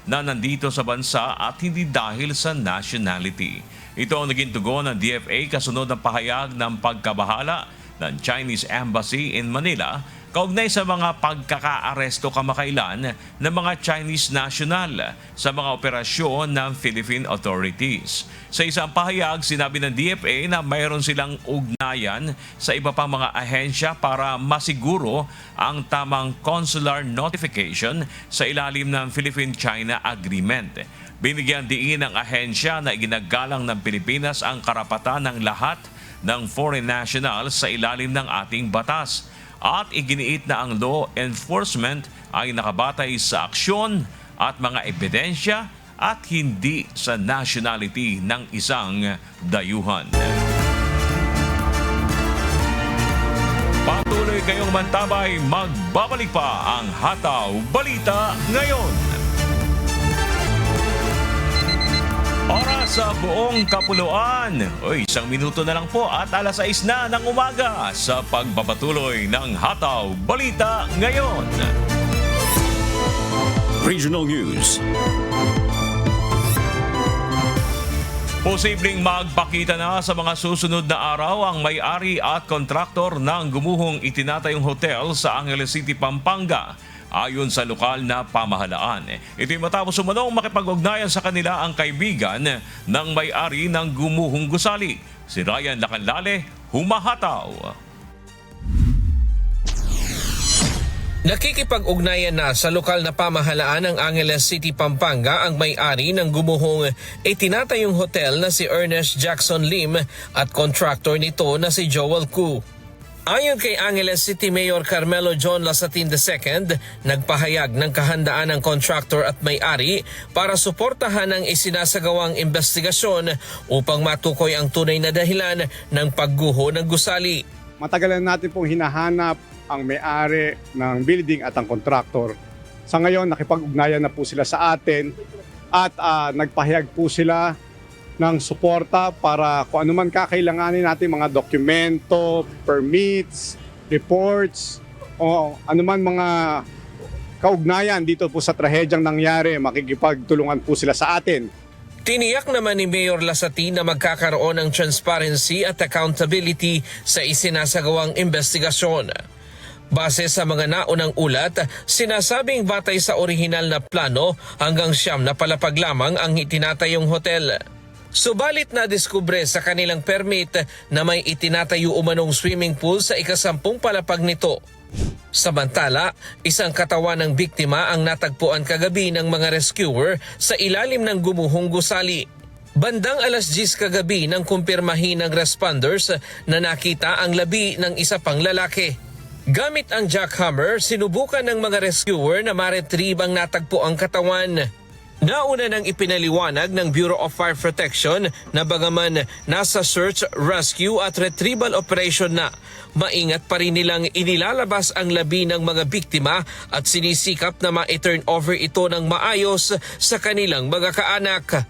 na nandito sa bansa at hindi dahil sa nationality. Ito ang naging tugon ng DFA kasunod ng pahayag ng pagkabahala ng Chinese Embassy in Manila kaugnay sa mga pagkakaaresto kamakailan ng mga Chinese national sa mga operasyon ng Philippine authorities. Sa isang pahayag, sinabi ng DFA na mayroon silang ugnayan sa iba pang mga ahensya para masiguro ang tamang consular notification sa ilalim ng Philippine-China Agreement. Binigyan diin ng ahensya na iginagalang ng Pilipinas ang karapatan ng lahat ng foreign nationals sa ilalim ng ating batas. At iginiit na ang law enforcement ay nakabatay sa aksyon at mga ebidensya at hindi sa nationality ng isang dayuhan. Patuloy kayong mantabay, magbabalik pa ang Hataw Balita ngayon. Oras sa buong kapuluan. Isang minuto na lang po at 6:00 na ng umaga sa pagpapatuloy ng Hataw Balita ngayon. Regional News. Posibleng magpakita na sa mga susunod na araw ang may-ari at kontraktor ng gumuhong itinatayong hotel sa Angeles City, Pampanga. Ayon sa lokal na pamahalaan, ito'y matapos umanong makipag-ugnayan sa kanila ang kaibigan ng may-ari ng gumuhong gusali. Si Ryan Lacanlale, humahataw. Nakikipag-ugnayan na sa lokal na pamahalaan ng Angeles City, Pampanga ang may-ari ng gumuhong itinatayong hotel na si Ernest Jackson Lim at kontraktor nito na si Joel Koo. Ayon kay Angeles City Mayor Carmelo John Lasatin II, nagpahayag ng kahandaan ng contractor at may-ari para suportahan ang isinasagawang investigasyon upang matukoy ang tunay na dahilan ng pagguho ng gusali. Matagal na natin pong hinahanap ang may-ari ng building at ang contractor. Sa ngayon, nakipag-ugnayan na po sila sa atin at nagpahayag po sila ng suporta para kung anuman kakailanganin natin mga dokumento, permits, reports, o anuman mga kaugnayan dito po sa trahedyang nangyari, makikipagtulungan po sila sa atin. Tiniyak naman ni Mayor Lasatin na magkakaroon ng transparency at accountability sa isinasagawang investigasyon. Base sa mga naunang ulat, sinasabing batay sa orihinal na plano hanggang 9 na palapag lamang ang itinatayong hotel. Subalit na diskubre sa kanilang permit na may itinatayo umanong swimming pool sa ika-10 palapag nito. Samantala, isang katawan ng biktima ang natagpuan kagabi ng mga rescuer sa ilalim ng gumuhong gusali. Bandang 10:00 kagabi nang kumpirmahin ng responders na nakita ang labi ng isa pang lalaki. Gamit ang jackhammer, sinubukan ng mga rescuer na ma-retrieve ang natagpuang katawan. Nauna nang ipinaliwanag ng Bureau of Fire Protection na bagaman nasa search, rescue at retrieval operation na, maingat pa rin nilang inilalabas ang labi ng mga biktima at sinisikap na ma-turn over ito ng maayos sa kanilang mga kaanak.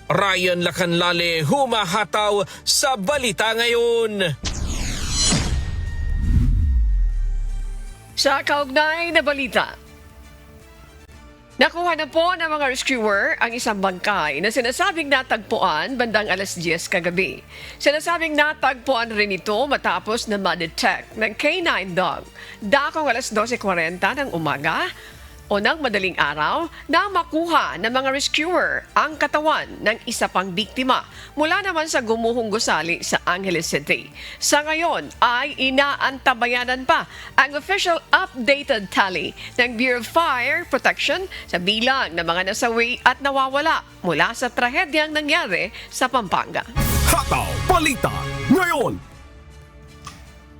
Ryan Lacanlale, humahataw sa Balita Ngayon. Sa kaugnay na balita, nakuha na po ng mga rescuer ang isang bangkay na sinasabing natagpuan bandang 10:00 kagabi. Sinasabing natagpuan rin ito matapos na ma-detect ng K9 dog. Dakong 12:40 ng umaga o ng madaling araw na makuha ng mga rescuer ang katawan ng isa pang biktima mula naman sa gumuhong gusali sa Angeles City. Sa ngayon ay inaantabayanan pa ang official updated tally ng Bureau of Fire Protection sa bilang ng mga nasawi at nawawala mula sa trahedyang nangyari sa Pampanga. Hataw Balita ngayon.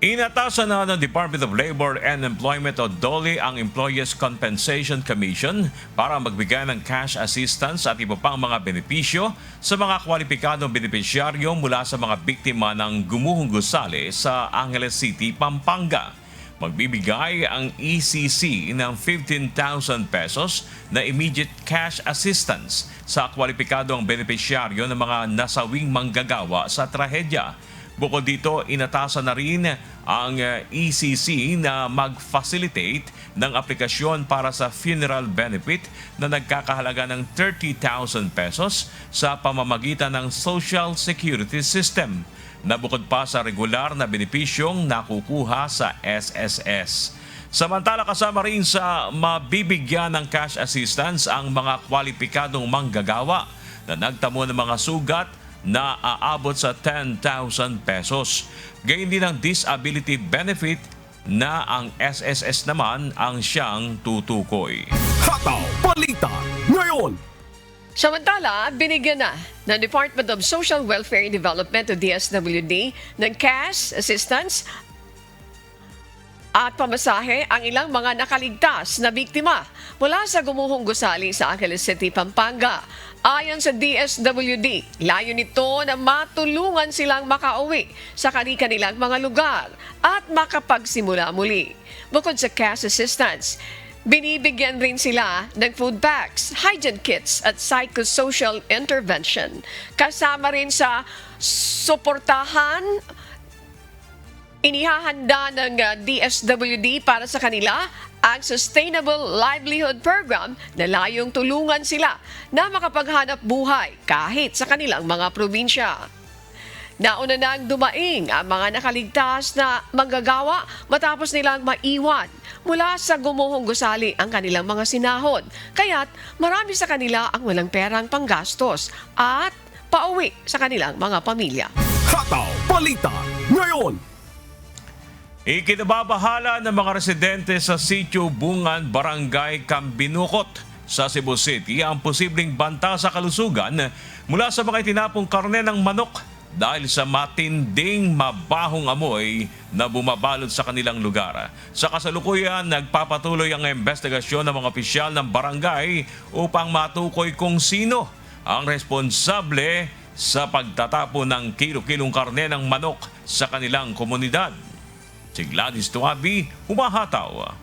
Inatasan na ng Department of Labor and Employment o DOLE ang Employees Compensation Commission para magbigay ng cash assistance at iba pang mga benepisyo sa mga kwalipikadong benepisyaryo mula sa mga biktima ng gumuhong gusali sa Angeles City, Pampanga. Magbibigay ang ECC ng 15,000 pesos na immediate cash assistance sa kwalipikadong benepisyaryo ng mga nasawing manggagawa sa trahedya. Bukod dito, inatasan na rin ang ECC na mag-facilitate ng aplikasyon para sa funeral benefit na nagkakahalaga ng 30,000 pesos sa pamamagitan ng Social Security System, na bukod pa sa regular na benepisyong nakukuha sa SSS. Samantala, kasama rin sa mabibigyan ng cash assistance ang mga kwalipikadong manggagawa na nagtamo ng mga sugat na aabot sa 10,000 pesos. Gayun din ang disability benefit na ang SSS naman ang siyang tutukoy. Hataw Balita ngayon. Samantala, binigyan na ng Department of Social Welfare and Development o DSWD ng cash assistance at pamasahe ang ilang mga nakaligtas na biktima mula sa gumuhong gusali sa Angeles City, Pampanga. Ayon sa DSWD, layo nito na matulungan silang makauwi sa kanilang mga lugar at makapagsimula muli. Bukod sa cash assistance, binibigyan rin sila ng food packs, hygiene kits at psychosocial intervention. Kasama rin sa suportahan inihahanda ng DSWD para sa kanila ang Sustainable Livelihood Program na layong tulungan sila na makapaghanap buhay kahit sa kanilang mga probinsya. Nauna nang dumaing ang mga nakaligtas na manggagawa matapos nilang maiwan mula sa gumuhong gusali ang kanilang mga sinahod. Kaya't marami sa kanila ang walang perang panggastos at pauwi sa kanilang mga pamilya. Hataw Balita ngayon. Ikinababahala ng mga residente sa Sitio Bungan, Barangay Cambinukot sa Cebu City ang posibleng banta sa kalusugan mula sa mga itinapong karne ng manok dahil sa matinding mabahong amoy na bumabalot sa kanilang lugar. Sa kasalukuyan, nagpapatuloy ang investigasyon ng mga opisyal ng barangay upang matukoy kung sino ang responsable sa pagtatapon ng kilo-kilong karne ng manok sa kanilang komunidad. Si Gladys Tuabi, humahataw.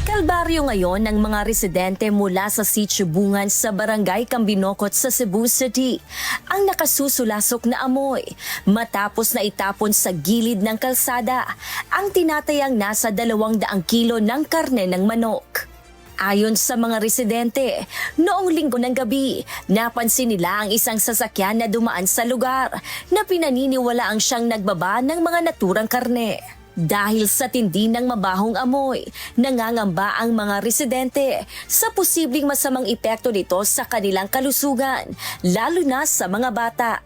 Kalbaryo ngayon ng mga residente mula sa Sitio Bungan sa Barangay Cambinukot sa Cebu City ang nakasusulasok na amoy matapos na itapon sa gilid ng kalsada ang tinatayang nasa 200 kilo ng karne ng manok. Ayon sa mga residente, noong linggo ng gabi, napansin nila ang isang sasakyan na dumaan sa lugar na pinaniniwalaang siyang nagbaba ng mga naturang karne. Dahil sa tindi ng mabahong amoy, nangangamba ang mga residente sa posibleng masamang epekto nito sa kanilang kalusugan, lalo na sa mga bata.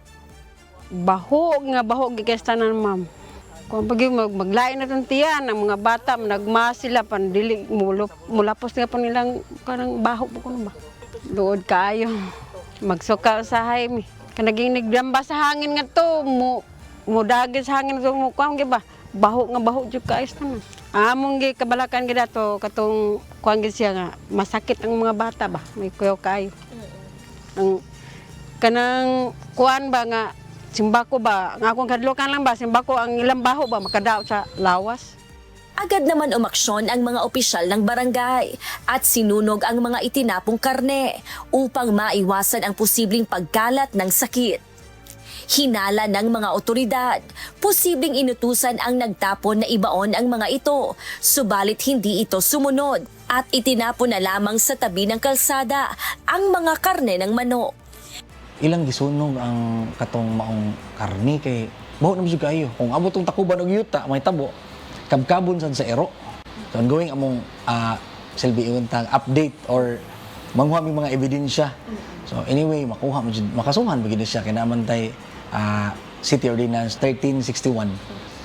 Baho gikastanan, ma'am. Kung pagi maglain na itong tiyan, ang mga bata, nagmas sila, pandili, mulapos nga po nilang kanang baho po ko ba. Dood kayo, magsuka sa haymi. Kanaging nagdamba sa hangin nga to, mudagin sa hangin to, kuwang ba, baho dyan kaayos na. Among kabalakan gida to, katong kuwang siya nga, masakit ang mga bata ba, may kuyaw kayo. Ang kanang kuwan ba nga, simbako ba? Ang akong kadlokan lang ba? Simbako ang ilang baho ba? Makadaot sa lawas? Agad naman umaksyon ang mga opisyal ng barangay at sinunog ang mga itinapong karne upang maiwasan ang posibleng pagkalat ng sakit. Hinala ng mga otoridad, posibleng inutusan ang nagtapon na ibaon ang mga ito, subalit hindi ito sumunod at itinapon na lamang sa tabi ng kalsada ang mga karne ng manok. Ilang gisunog ang katong maong karni kay baho na musig kayo. Kung abot tong takuban og yuta, may tabo, kabkabon sad sa ero. So ongoing among silbi untang update or manguha mi mga ebidensya. So anyway, makasuhan bagid siya kay naman tay City Ordinance 1361.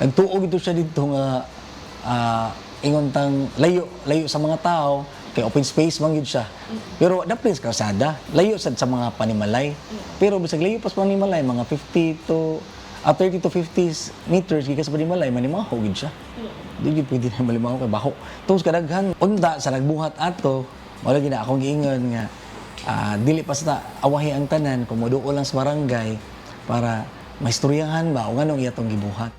Nagtuog ito siya dito nga ingon tang layo sa mga tao kay open space man gyud siya. Pero dapat sa kalsada, layo sad sa mga panimalay. Pero bisag layo pa sa panimalay mga 30 to 50 meters gikas sa panimalay manimaho gyud siya. Di gyud pwede na malimaho kay baho. Tungod kadaghan unda sa nagbuhat ato, wala gid akong giingon nga dili pa sa awahi ang tanan kung moduol lang sa barangay para maistoryahan ba o nganong iyatong gibuhat.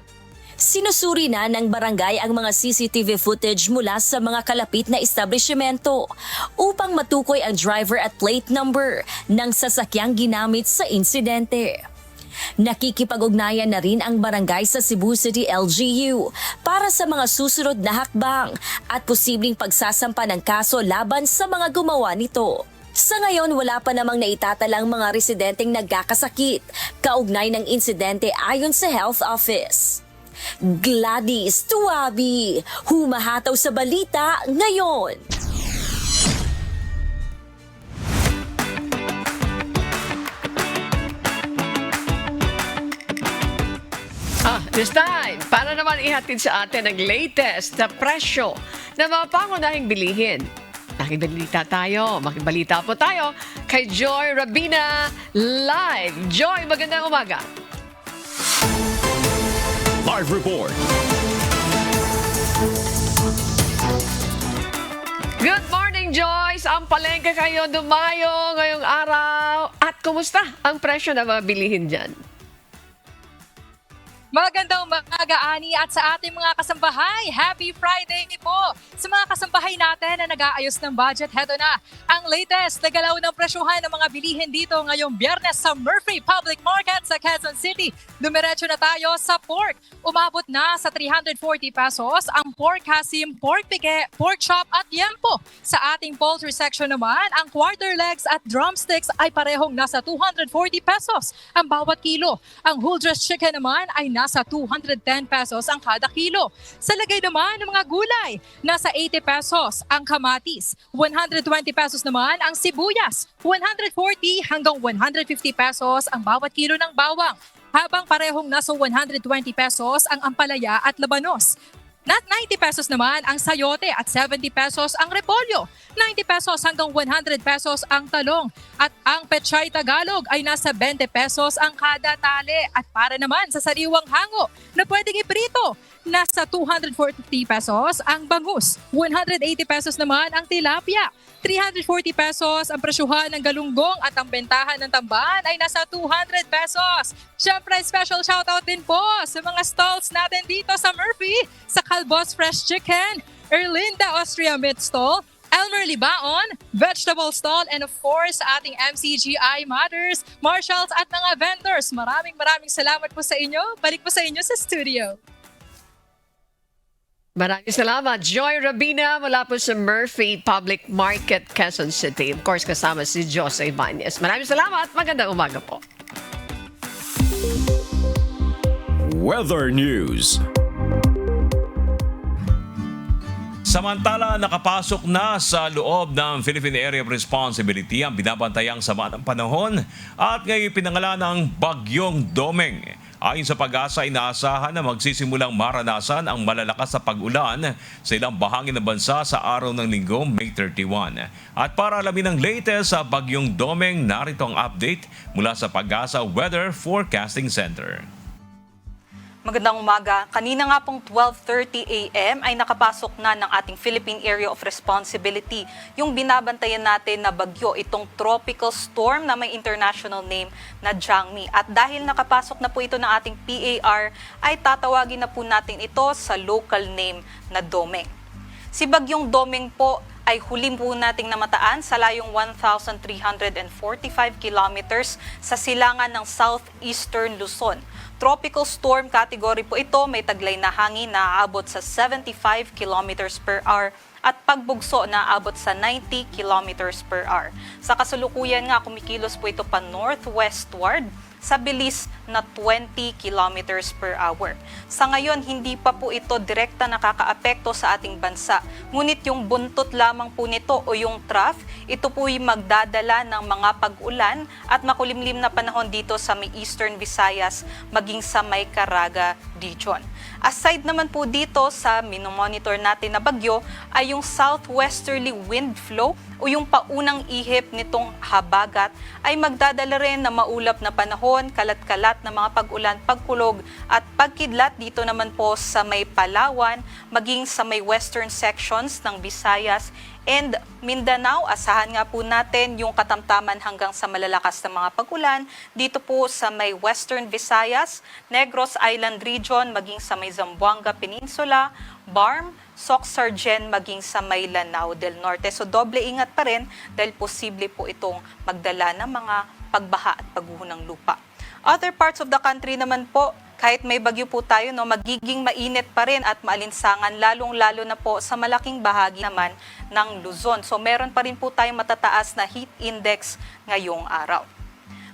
Sinusuri na ng barangay ang mga CCTV footage mula sa mga kalapit na establishmento upang matukoy ang driver at plate number ng sasakyang ginamit sa insidente. Nakikipag-ugnayan na rin ang barangay sa Cebu City LGU para sa mga susunod na hakbang at posibleng pagsasampa ng kaso laban sa mga gumawa nito. Sa ngayon, wala pa namang naitatalang mga residenteng nagkakasakit kaugnay ng insidente ayon sa Health Office. Gladys Tuabi, humahataw sa balita ngayon. This time, para naman ihatid sa atin ang latest na presyo na mga pangunahing bilihin. Nakibalita tayo, makibalita po tayo kay Joy Rabina live. Joy, magandang umaga. Live report. Good morning, Joyce! Ang palengke kayo dumayo ngayong araw. At kumusta ang presyo na mga bilihin dyan? Magandang umaga, Ani, at sa ating mga kasambahay, Happy Friday po! Sa mga kasambahay natin na nag-aayos ng budget, heto na ang latest na galaw ng presyuhan ng mga bilihin dito ngayong Biyernes sa Murphy Public Market sa Quezon City. Dumiretso na tayo sa pork. Umabot na sa 340 pesos ang pork hasim, pork pike, pork chop at yempo. Sa ating poultry section naman, ang quarter legs at drumsticks ay parehong nasa 240 pesos ang bawat kilo. Ang whole dressed chicken naman ay nasa 210 pesos ang kada kilo. Sa lagay naman ng mga gulay, nasa 80 pesos ang kamatis, 120 pesos naman ang sibuyas, 140 hanggang 150 pesos ang bawat kilo ng bawang, habang parehong nasa 120 pesos ang ampalaya at labanos. 90 pesos naman ang sayote at 70 pesos ang repolyo. 90 pesos hanggang 100 pesos ang talong. At ang pechay Tagalog ay nasa 20 pesos ang kada tali. At para naman sa sariwang hango na pwedeng iprito, nasa 240 pesos ang bangus. 180 pesos naman ang tilapia. 340 pesos ang presyuhan ng galunggong at ang bentahan ng tamban ay nasa 200 pesos. Siyempre, special shoutout din po sa mga stalls natin dito sa Murphy, sa Calbos Fresh Chicken, Erlinda Austria Meat Stall, Elmer Libaon, Vegetable Stall, and of course, ating MCGI Matters, Marshalls at mga vendors. Maraming salamat po sa inyo. Balik po sa inyo sa studio. Maraming salamat. Joy Rabina mula po sa Murphy Public Market, Quezon City. Of course, kasama si Jose Ibanez. Maraming salamat. Magandang umaga po. Weather News. Samantala, nakapasok na sa loob ng Philippine Area of Responsibility ang binabantayang sama ng panahon at ngayon pinangalan ng Bagyong Domeng. Ayon sa Pag-asa, inaasahan na magsisimulang maranasan ang malalakas na pag-ulan sa ilang bahagi ng bansa sa araw ng Linggo, May 31. At para alamin ang latest sa Bagyong Domeng, narito ang update mula sa Pag-asa Weather Forecasting Center. Magandang umaga. Kanina nga pong 12:30 a.m. ay nakapasok na ng ating Philippine Area of Responsibility yung binabantayan natin na bagyo, itong tropical storm na may international name na Jangmi. At dahil nakapasok na po ito ng ating PAR, ay tatawagin na po natin ito sa local name na Domeng. Si Bagyong Domeng po ay huli po nating namataan sa layong 1,345 kilometers sa silangan ng southeastern Luzon. Tropical storm category po ito, may taglay na hangin na aabot sa 75 kilometers per hour at pagbugso na aabot sa 90 kilometers per hour. Sa kasalukuyan nga, kumikilos po ito pa northwestward sa bilis na 20 kilometers per hour. Sa ngayon, hindi pa po ito direkta nakakaapekto sa ating bansa. Ngunit yung buntot lamang po nito o yung trough, ito po yung magdadala ng mga pag-ulan at makulimlim na panahon dito sa may Eastern Visayas maging sa may Caraga region. Aside naman po dito sa minomonitor natin na bagyo ay yung southwesterly wind flow o yung paunang ihip nitong habagat ay magdadala rin na maulap na panahon, kalat-kalat na mga pag-ulan, pagkulog at pagkidlat dito naman po sa may Palawan, maging sa may western sections ng Visayas and Mindanao. Asahan nga po natin yung katamtaman hanggang sa malalakas na mga pag-ulan dito po sa may Western Visayas, Negros Island region, maging sa may Zamboanga Peninsula, Barm, Soc-Sargen, maging sa may Lanao del Norte. So doble ingat pa rin dahil posible po itong magdala ng mga pagbaha at pagguho ng lupa. Other parts of the country naman po, kahit may bagyo po tayo, magiging mainit pa rin at maalinsangan, lalong-lalo na po sa malaking bahagi naman ng Luzon. So meron pa rin po tayong matataas na heat index ngayong araw.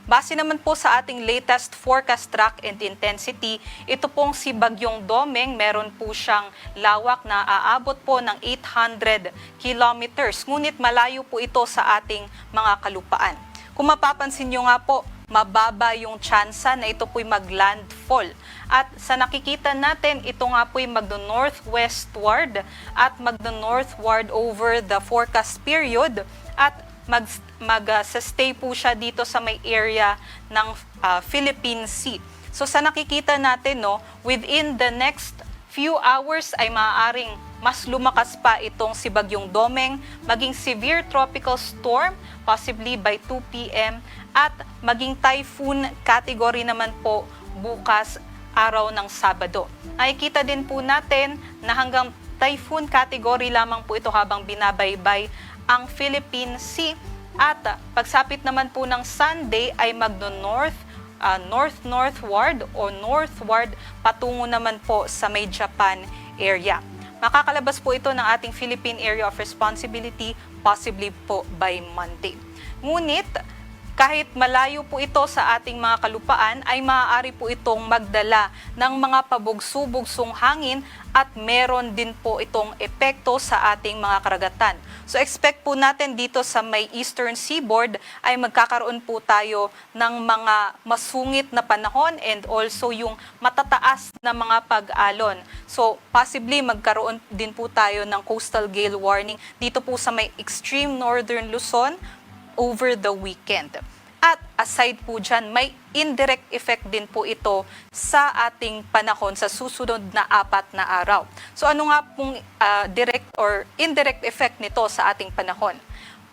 Base naman po sa ating latest forecast track and intensity, ito pong si Bagyong Domeng, meron po siyang lawak na aabot po ng 800 kilometers. Ngunit malayo po ito sa ating mga kalupaan. Kung mapapansin nyo nga po, mababa yung tsansa na ito po'y mag-landfall. At sa nakikita natin, ito nga po'y magno-northwestward at magno-northward over the forecast period at mag-stay po siya dito sa may area ng Philippine Sea. So sa nakikita natin, within the next few hours ay maaaring mas lumakas pa itong si Bagyong Domeng, maging severe tropical storm, possibly by 2 p.m. at maging typhoon category naman po bukas araw ng Sabado. Nakikita din po natin na hanggang typhoon category lamang po ito habang binabaybay ang Philippine Sea at pagsapit naman po ng Sunday ay north-northward o northward patungo naman po sa may Japan area. Makakalabas po ito ng ating Philippine Area of Responsibility possibly po by Monday. Ngunit kahit malayo po ito sa ating mga kalupaan, ay maaari po itong magdala ng mga pabugso-bugsong hangin at meron din po itong epekto sa ating mga karagatan. So expect po natin dito sa may Eastern Seaboard ay magkakaroon po tayo ng mga masungit na panahon and also yung matataas na mga pag-alon. So possibly magkaroon din po tayo ng coastal gale warning dito po sa may extreme northern Luzon over the weekend. At aside po dyan, may indirect effect din po ito sa ating panahon sa susunod na 4 na araw. So ano nga pong direct or indirect effect nito sa ating panahon?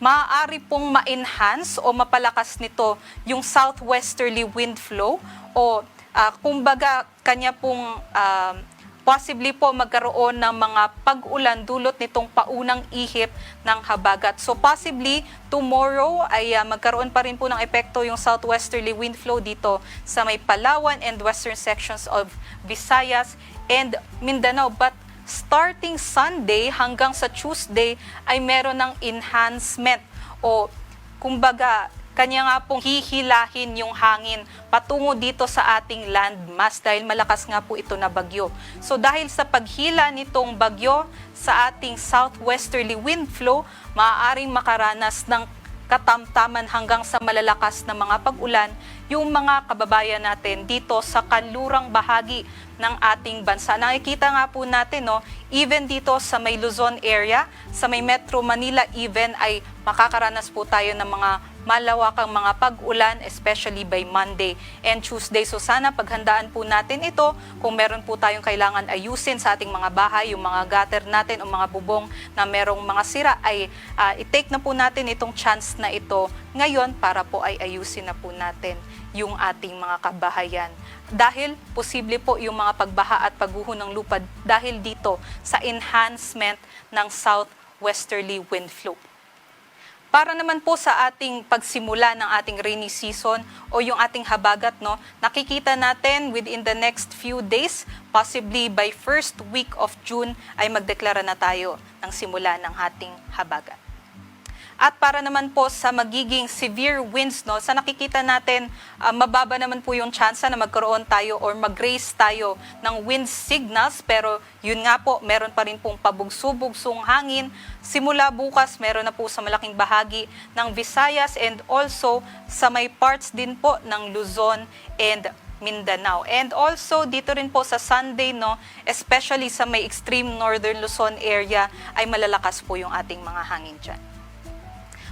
Maaari pong ma-enhance o mapalakas nito yung southwesterly wind flow o kumbaga kanya pong possibly po magkaroon ng mga pag-ulan dulot nitong paunang ihip ng habagat. So possibly tomorrow ay magkaroon pa rin po ng epekto yung southwesterly wind flow dito sa may Palawan and western sections of Visayas and Mindanao. But starting Sunday hanggang sa Tuesday ay meron ng enhancement o kumbaga kanya nga pong hihilahin yung hangin patungo dito sa ating landmass dahil malakas nga po ito na bagyo. So dahil sa paghila nitong bagyo sa ating southwesterly wind flow, maaaring makaranas ng katamtaman hanggang sa malalakas na mga pag-ulan yung mga kababayan natin dito sa kanlurang bahagi ng ating bansa. Nakikita nga po natin, even dito sa may Luzon area, sa may Metro Manila even ay makakaranas po tayo ng mga malawakang mga pag-ulan, especially by Monday and Tuesday. So sana paghandaan po natin ito kung meron po tayong kailangan ayusin sa ating mga bahay, yung mga gutter natin o mga bubong na merong mga sira ay i-take na po natin itong chance na ito ngayon para po ay ayusin na po natin yung ating mga kabahayan. Dahil posible po yung mga pagbaha at pagguho ng lupa dahil dito sa enhancement ng southwesterly wind flow. Para naman po sa ating pagsimula ng ating rainy season o yung ating habagat, no, nakikita natin within the next few days, possibly by first week of June, ay magdeklara na tayo ng simula ng ating habagat. At para naman po sa magiging severe winds, no, sa nakikita natin, mababa naman po yung tsansa na magkaroon tayo or mag-raise tayo ng wind signals. Pero yun nga po, meron pa rin pong pabugso-bugsong hangin. Simula bukas, meron na po sa malaking bahagi ng Visayas and also sa may parts din po ng Luzon and Mindanao. And also dito rin po sa Sunday, no, especially sa may extreme northern Luzon area, ay malalakas po yung ating mga hangin dyan.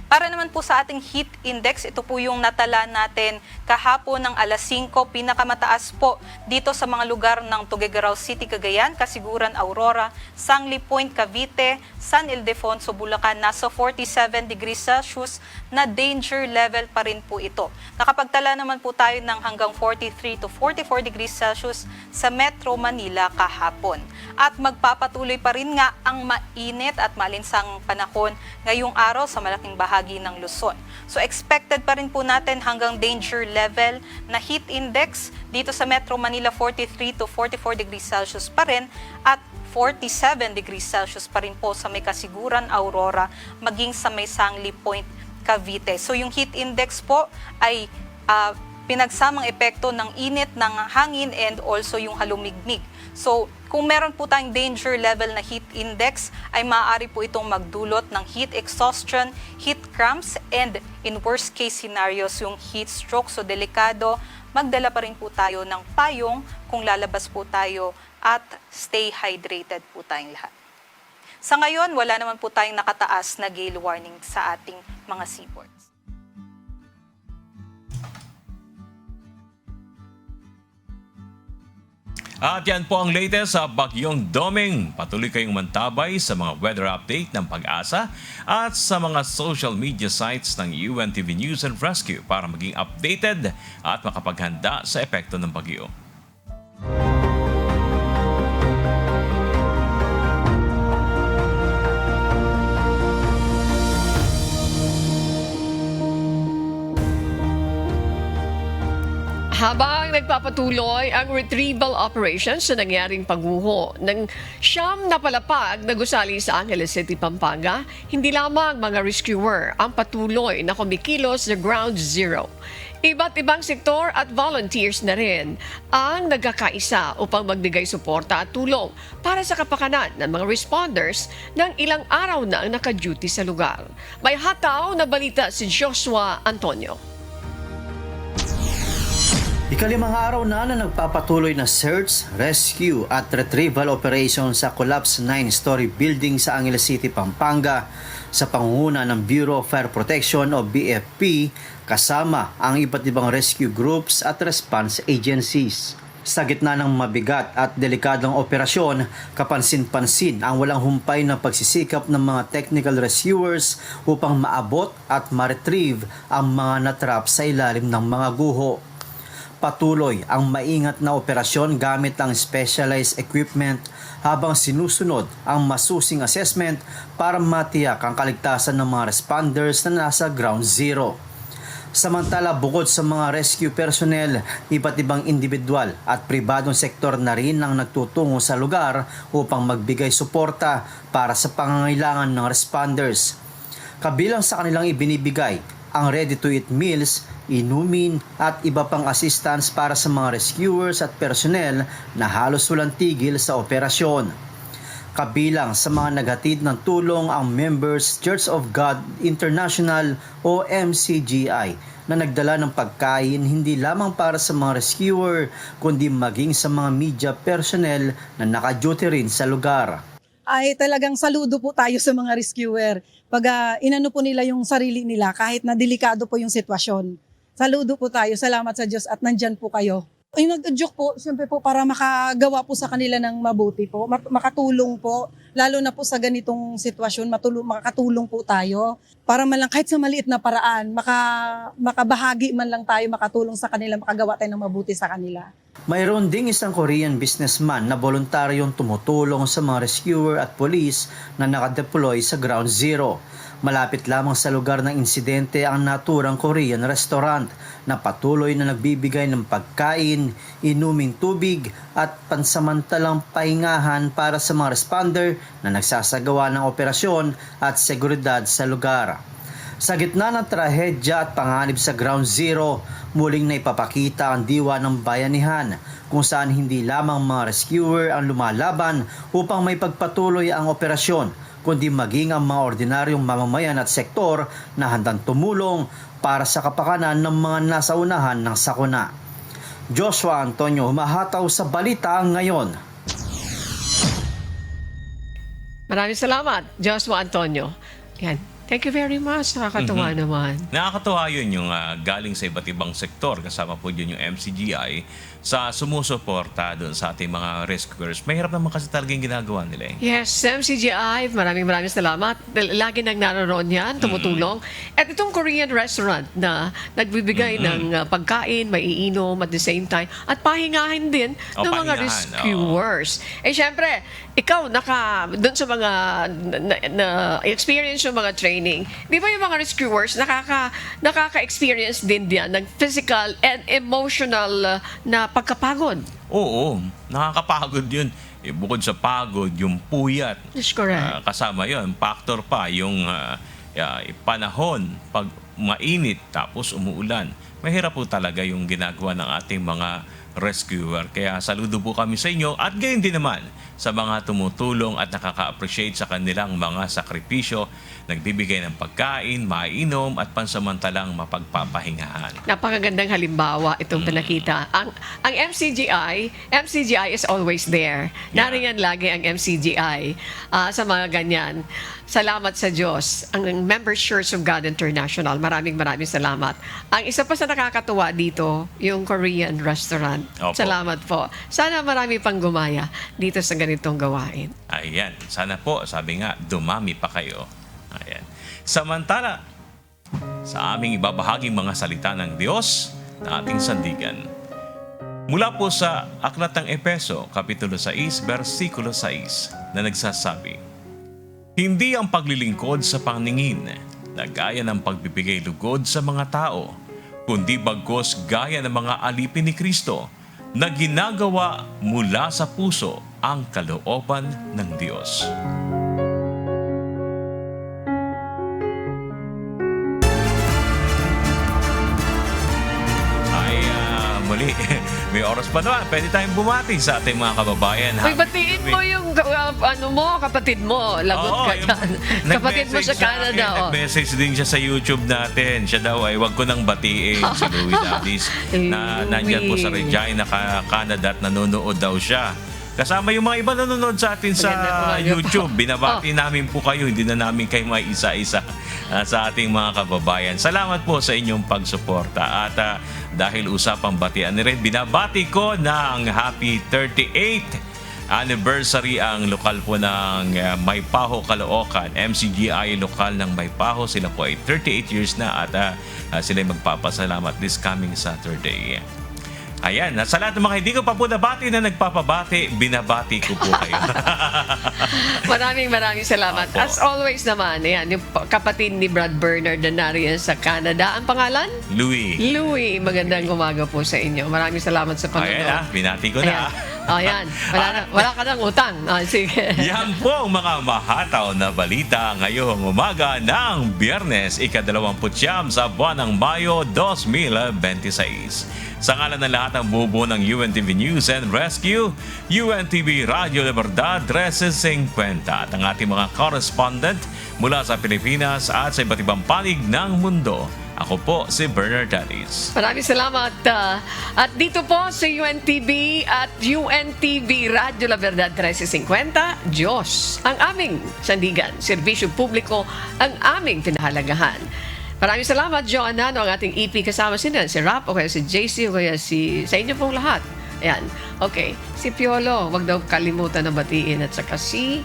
Para naman po sa ating heat index, ito po yung natala natin kahapon ng alas 5, pinakamataas po dito sa mga lugar ng Tuguegarao City, Cagayan, Kasiguran, Aurora, Sangli Point, Cavite, San Ildefonso, Bulacan, nasa 47 degrees Celsius na danger level pa rin po ito. Nakapagtala naman po tayo ng hanggang 43 to 44 degrees Celsius sa Metro Manila kahapon. At magpapatuloy pa rin nga ang mainit at malinsang panahon ngayong araw sa malaking bahagi ng Luzon. So expected pa rin po natin hanggang danger level na heat index dito sa Metro Manila 43 to 44 degrees Celsius pa rin at 47 degrees Celsius pa rin po sa may Kasiguran, Aurora, maging sa may Sangli Point, Cavite. So yung heat index po ay pinagsamang epekto ng init ng hangin and also yung halumigmig. So kung meron po tayong danger level na heat index, ay maaari po itong magdulot ng heat exhaustion, heat cramps, and in worst case scenarios, yung heat stroke. So delikado, magdala pa rin po tayo ng payong kung lalabas po tayo at stay hydrated po tayong lahat. Sa ngayon, wala naman po tayong nakataas na gale warning sa ating mga seaports. At yan po ang latest sa Bagyong Doming. Patuloy kayong mantabay sa mga weather update ng Pag-asa at sa mga social media sites ng UNTV News and Rescue para maging updated at makapaghanda sa epekto ng bagyo. Habang nagpapatuloy ang retrieval operations sa nangyaring pagguho ng 9 na palapag na gusali sa Angeles City, Pampanga, hindi lamang mga rescuer ang patuloy na kumikilos sa Ground Zero. Iba't ibang sektor at volunteers na rin ang nagkakaisa upang magbigay suporta at tulong para sa kapakanan ng mga responders ng ilang araw na ang naka-duty sa lugar. May hataw na balita si Joshua Antonio. Ikalimang araw na nagpapatuloy na search, rescue at retrieval operation sa collapsed 9-story building sa Angeles City, Pampanga sa pangunguna ng Bureau of Fire Protection o BFP kasama ang iba't ibang rescue groups at response agencies. Sa gitna ng mabigat at delikadong operasyon, kapansin-pansin ang walang humpay na pagsisikap ng mga technical rescuers upang maabot at ma-retrieve ang mga natrap sa ilalim ng mga guho. Patuloy ang maingat na operasyon gamit ang specialized equipment habang sinusunod ang masusing assessment para matiyak ang kaligtasan ng mga responders na nasa Ground Zero. Samantala, bukod sa mga rescue personnel, iba't ibang individual at pribadong sektor na rin ang nagtutungo sa lugar upang magbigay suporta para sa pangangailangan ng responders. Kabilang sa kanilang ibinibigay ang ready-to-eat meals, inumin at iba pang assistance para sa mga rescuers at personnel na halos walang tigil sa operasyon. Kabilang sa mga naghatid ng tulong ang Members Church of God International o MCGI na nagdala ng pagkain hindi lamang para sa mga rescuer kundi maging sa mga media personnel na naka-duty rin sa lugar. Ay talagang saludo po tayo sa mga rescuer. Pag inano po nila yung sarili nila kahit na delikado po yung sitwasyon. Saludo po tayo. Salamat sa Diyos at nandyan po kayo. Yung nag-joke po, siyempre po para makagawa po sa kanila ng mabuti po, makatulong po, lalo na po sa ganitong sitwasyon, makatulong po tayo para man lang kahit sa maliit na paraan, makabahagi man lang tayo, makatulong sa kanila, makagawa tayo ng mabuti sa kanila. Mayroon ding isang Korean businessman na voluntaryong tumutulong sa mga rescuer at police na nakadeploy sa Ground Zero. Malapit lamang sa lugar ng insidente ang naturang Korean restaurant na patuloy na nagbibigay ng pagkain, inuming tubig at pansamantalang pahingahan para sa mga responder na nagsasagawa ng operasyon at seguridad sa lugar. Sa gitna ng trahedya at panganib sa Ground Zero, muling naipapakita ang diwa ng bayanihan kung saan hindi lamang mga rescuer ang lumalaban upang may pagpatuloy ang operasyon, kundi maging ang mga ordinaryong mamamayan at sektor na handang tumulong para sa kapakanan ng mga nasa unahan ng sakuna. Joshua Antonio, humahataw sa balita ngayon. Maraming salamat, Joshua Antonio. Yan. Thank you very much. Nakakatuwa naman. Nakakatuwa yun yung galing sa iba't ibang sektor. Kasama po yun yung MCGI sa sumusuporta doon sa ating mga rescuers. Mahirap naman kasi talaga yung ginagawa nila eh. Yes, MCGI, maraming salamat. Lagi nang naroon yan, tumutulong. At itong Korean restaurant na nagbibigay ng pagkain, maiinom at the same time, at pahingahin din ng mga rescuers. Eh syempre, ikaw doon sa mga experience yung mga training, di ba yung mga rescuers nakaka-experience din diyan ng physical and emotional na pagkapagod? Oo, nakakapagod yun. Bukod sa pagod, yung puyat. That's correct. Kasama yun. Factor pa yung panahon, pag mainit tapos umuulan. Mahirap po talaga yung ginagawa ng ating mga rescuer. Kaya saludo po kami sa inyo at gayon din naman sa mga tumutulong at nakaka-appreciate sa kanilang mga sakripisyo, nagbibigay ng pagkain, maiinom at pansamantalang mapagpapahingahan. Napakagandang halimbawa itong pinakita. Ang MCGI is always there. Nariyan lagi ang MCGI sa mga ganyan. Salamat sa Diyos. Ang Members Church of God International, maraming salamat. Ang isa pa sa nakakatuwa dito, yung Korean restaurant. Opo. Salamat po. Sana marami pang gumaya dito sa ganitong gawain. Ayan. Sana po, sabi nga, dumami pa kayo. Ayan. Samantala, sa aming ibabahaging mga salita ng Diyos na ating sandigan. Mula po sa Aklat ng Efeso, Kapitulo 6, versikulo 6, na nagsasabi, hindi ang paglilingkod sa paningin na gaya ng pagbibigay lugod sa mga tao, kundi bagkus gaya ng mga alipin ni Kristo na ginagawa mula sa puso ang kalooban ng Diyos. Muli, may oras pa naman. Pwede tayong bumati sa ating mga kababayan. Uy, batiin mo yung kapatid mo. Lagot ka dyan. Kapatid mo sa Canada. Nag-message din siya sa YouTube natin. Siya daw ay wag ko nang batiin si Louie Daddies na nandyan po sa Regina, Canada at nanonood daw siya. Kasama yung mga iba nanonood sa atin sa YouTube. Binabati namin po kayo. Hindi na namin kayo may isa-isa sa ating mga kababayan. Salamat po sa inyong pagsuporta. At dahil usapang batian rin, binabati ko ng happy 38th anniversary ang lokal po ng Maypaho, Caloocan. MCGI lokal ng Maypaho. Sila po ay 38 years na at sila ay magpapasalamat this coming Saturday. Ayan, sa lahat ng mga hindi ko pa po nabati na nagpapabati, binabati ko po kayo. Maraming salamat. Opo. As always naman, ayan, yung kapatid ni Brad Bernard na nariyan sa Canada. Ang pangalan? Louie. Magandang umaga po sa inyo. Maraming salamat sa panonood. Ayan binati ko na. Ayan, wala ka ng utang. Sige. Yan po ang mga mahataw na balita ngayong umaga ng Biyernes, ika-29 sa buwan ng Mayo 2026. Sa ngalan ng lahat ng bubuo ng UNTV News and Rescue, UNTV Radio Libertad 1350 at ang ating mga correspondent mula sa Pilipinas at sa iba't ibang panig ng mundo. Ako po si Bernard Daddies. Maraming salamat. At dito po sa UNTV at UNTV Radio La Verdad 1350, Diyos ang aming sandigan. Serbisyo publiko ang aming pinahalagahan. Maraming salamat, Joanna, ang ating EP kasama si Rap, o kaya si JC, o kaya sa inyo pong lahat. Ayan. Okay. Si Piolo, wag daw kalimutan na batiin at saka si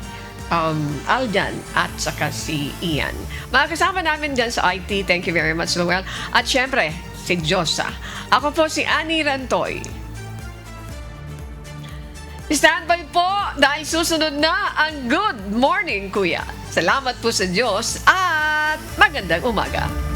Aljan at saka si Ian. Mga kasama namin dyan sa IT, thank you very much, Noel. At syempre, si Josa. Ako po si Annie Rantoy. Standby po dahil susunod na ang Good Morning, Kuya. Salamat po sa Diyos at magandang umaga.